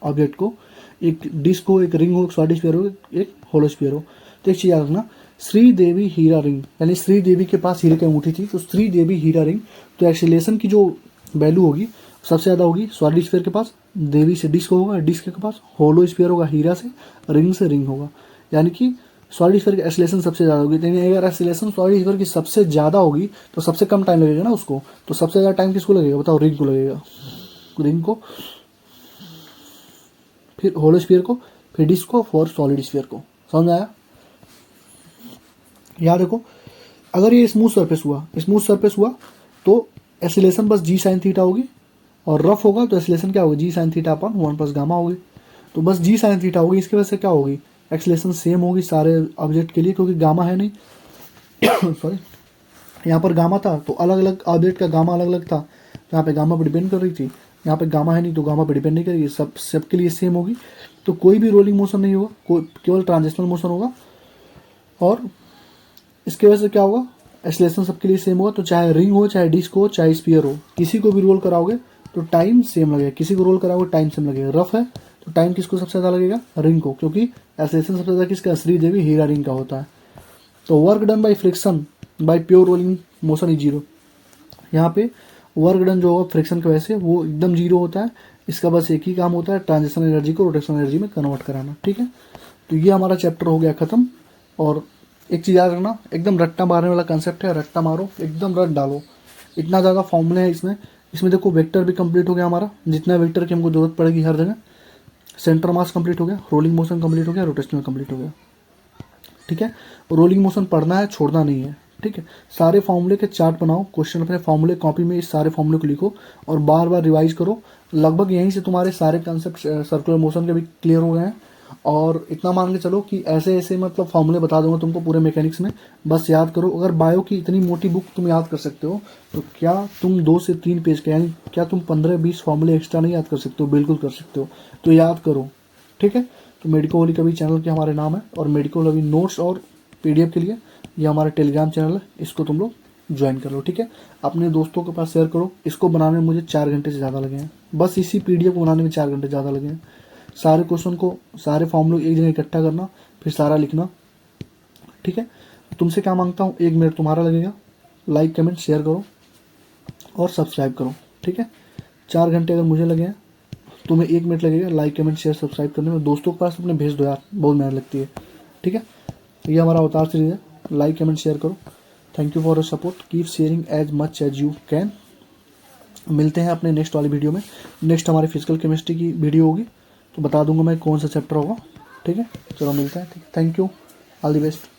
ऑब्जेक्ट को, एक डिस्क हो, एक रिंग हो, एक सॉलिड स्फीयर हो, एक होलो स्फीयर हो। तो एक चीज़ याद रखना, श्री देवी हीरा रिंग, यानी श्री देवी के पास हीरे की अंगूठी थी, तो श्री देवी हीरा रिंग, तो एक्सीलरेशन की जो वैल्यू होगी सबसे ज़्यादा होगी सॉलिड स्फीयर के पास, देवी से डिस्क होगा, डिस्क के पास होलो स्फीयर होगा, हीरा से रिंग होगा। यानी कि सॉलिड स्फीयर की एक्सीलरेशन सबसे ज़्यादा होगी। यानी अगर एक्सीलरेशन सॉलिड स्फीयर की सबसे ज़्यादा होगी तो सबसे कम टाइम लगेगा ना उसको, तो सबसे ज़्यादा टाइम किसको लगेगा बताओ, रिंग को लगेगा, रिंग को, फिर होलो स्फीयर को, फिर डिस्क को, और सॉलिड स्फीयर को। समझ आया? याद रखो, अगर ये स्मूथ सरफेस हुआ तो एक्सीलरेशन बस जी साइन थीटा होगी, और रफ होगा तो एक्सीलरेशन क्या होगी, जी साइन थीटा अपॉन 1 + गामा होगी। तो बस जी साइन थीटा होगी, इसकी वजह से क्या होगी, एक्सीलरेशन सेम होगी सारे ऑब्जेक्ट के लिए, क्योंकि गामा है नहीं सॉरी, यहाँ पर गामा था तो अलग अलग ऑब्जेक्ट का गामा अलग अलग था, यहाँ पे गामा पर डिपेंड कर रही थी, यहाँ पे गामा है नहीं तो गामा पर डिपेंड नहीं करेगी, सबके लिए सेम होगी। तो कोई भी रोलिंग मोशन नहीं होगा, केवल ट्रांजिशनल मोशन होगा, और इसकी वजह से क्या होगा, एक्सीलरेशन सबके लिए सेम होगा। तो चाहे रिंग हो, चाहे डिस्क हो, चाहे स्फीयर हो, किसी को भी रोल कराओगे तो टाइम सेम लगेगा, किसी को रोल कराओगे टाइम सेम लगेगा। रफ है तो टाइम किसको सबसे ज़्यादा लगेगा, रिंग को, क्योंकि एक्सीलरेशन सबसे ज़्यादा किसका, श्री देवी हीरा रिंग का होता है। तो work done by friction by pure rolling motion is 0। यहाँ पे वर्क डन जो होगा फ्रिक्शन की वजह से वो एकदम 0 होता है। इसका बस एक ही काम होता है, ट्रांजिशन एनर्जी को रोटेशनल एनर्जी में कन्वर्ट कराना। ठीक है, तो ये हमारा चैप्टर हो गया खत्म। और एक चीज़ याद रखना, एकदम रट्टा मारने वाला कंसेप्ट है, रट्टा मारो, एकदम रट डालो, इतना ज़्यादा फॉर्मूले हैं इसमें देखो वेक्टर भी कंप्लीट हो गया हमारा, जितना वेक्टर की हमको जरूरत पड़ेगी हर जगह, सेंटर मास कंप्लीट हो गया, रोलिंग मोशन कंप्लीट हो गया, रोटेशनल कंप्लीट हो गया। ठीक है, रोलिंग मोशन पढ़ना है, छोड़ना नहीं है। ठीक है, सारे फॉर्मूले के चार्ट बनाओ, क्वेश्चन अपने फॉर्मूले कॉपी में इस सारे फॉर्मूले को लिखो और बार बार रिवाइज करो। लगभग यहीं से तुम्हारे सारे कंसेप्ट सर्कुलर मोशन के भी क्लियर हो गए हैं। और इतना मान के चलो कि ऐसे ऐसे मतलब फॉर्मूले बता दूंगा तुमको पूरे मैकेनिक्स में, बस याद करो। अगर बायो की इतनी मोटी बुक तुम याद कर सकते हो तो क्या तुम 2 से 3 पेज के, यानी क्या तुम 15-20 फॉर्मूले एक्स्ट्रा नहीं याद कर सकते हो? बिल्कुल कर सकते हो, तो याद करो। ठीक है, तो मेडिको होली कभी चैनल के हमारे नाम है, और मेडिको होली नोट्स और PDF के लिए ये हमारा टेलीग्राम चैनल है, इसको तुम लोग ज्वाइन कर लो। ठीक है, अपने दोस्तों के पास शेयर करो। इसको बनाने में मुझे 4 घंटे से ज़्यादा लगे हैं, बस इसी PDF को बनाने में 4 घंटे ज़्यादा लगे हैं। सारे क्वेश्चन को, सारे फॉर्मूले एक जगह इकट्ठा करना, फिर सारा लिखना। ठीक है, तुमसे क्या मांगता हूँ, 1 मिनट तुम्हारा लगेगा, लाइक कमेंट शेयर करो और सब्सक्राइब करो। ठीक है, 4 घंटे अगर मुझे लगे हैं, तुम्हें 1 मिनट लगेगा लाइक कमेंट शेयर सब्सक्राइब करने में। दोस्तों के पास अपने भेज दो यार, बहुत मेहनत लगती है। ठीक है, तो ये हमारा अवतार सीरीज है, लाइक कमेंट शेयर करो। Thank you for your support, keep sharing as much as you can. मिलते हैं अपने नेक्स्ट वाली वीडियो में। नेक्स्ट हमारी फिजिकल केमिस्ट्री की वीडियो होगी, तो बता दूंगा मैं कौन सा चैप्टर होगा। ठीक है, चलो मिलते हैं। ठीक, thank you, all the best.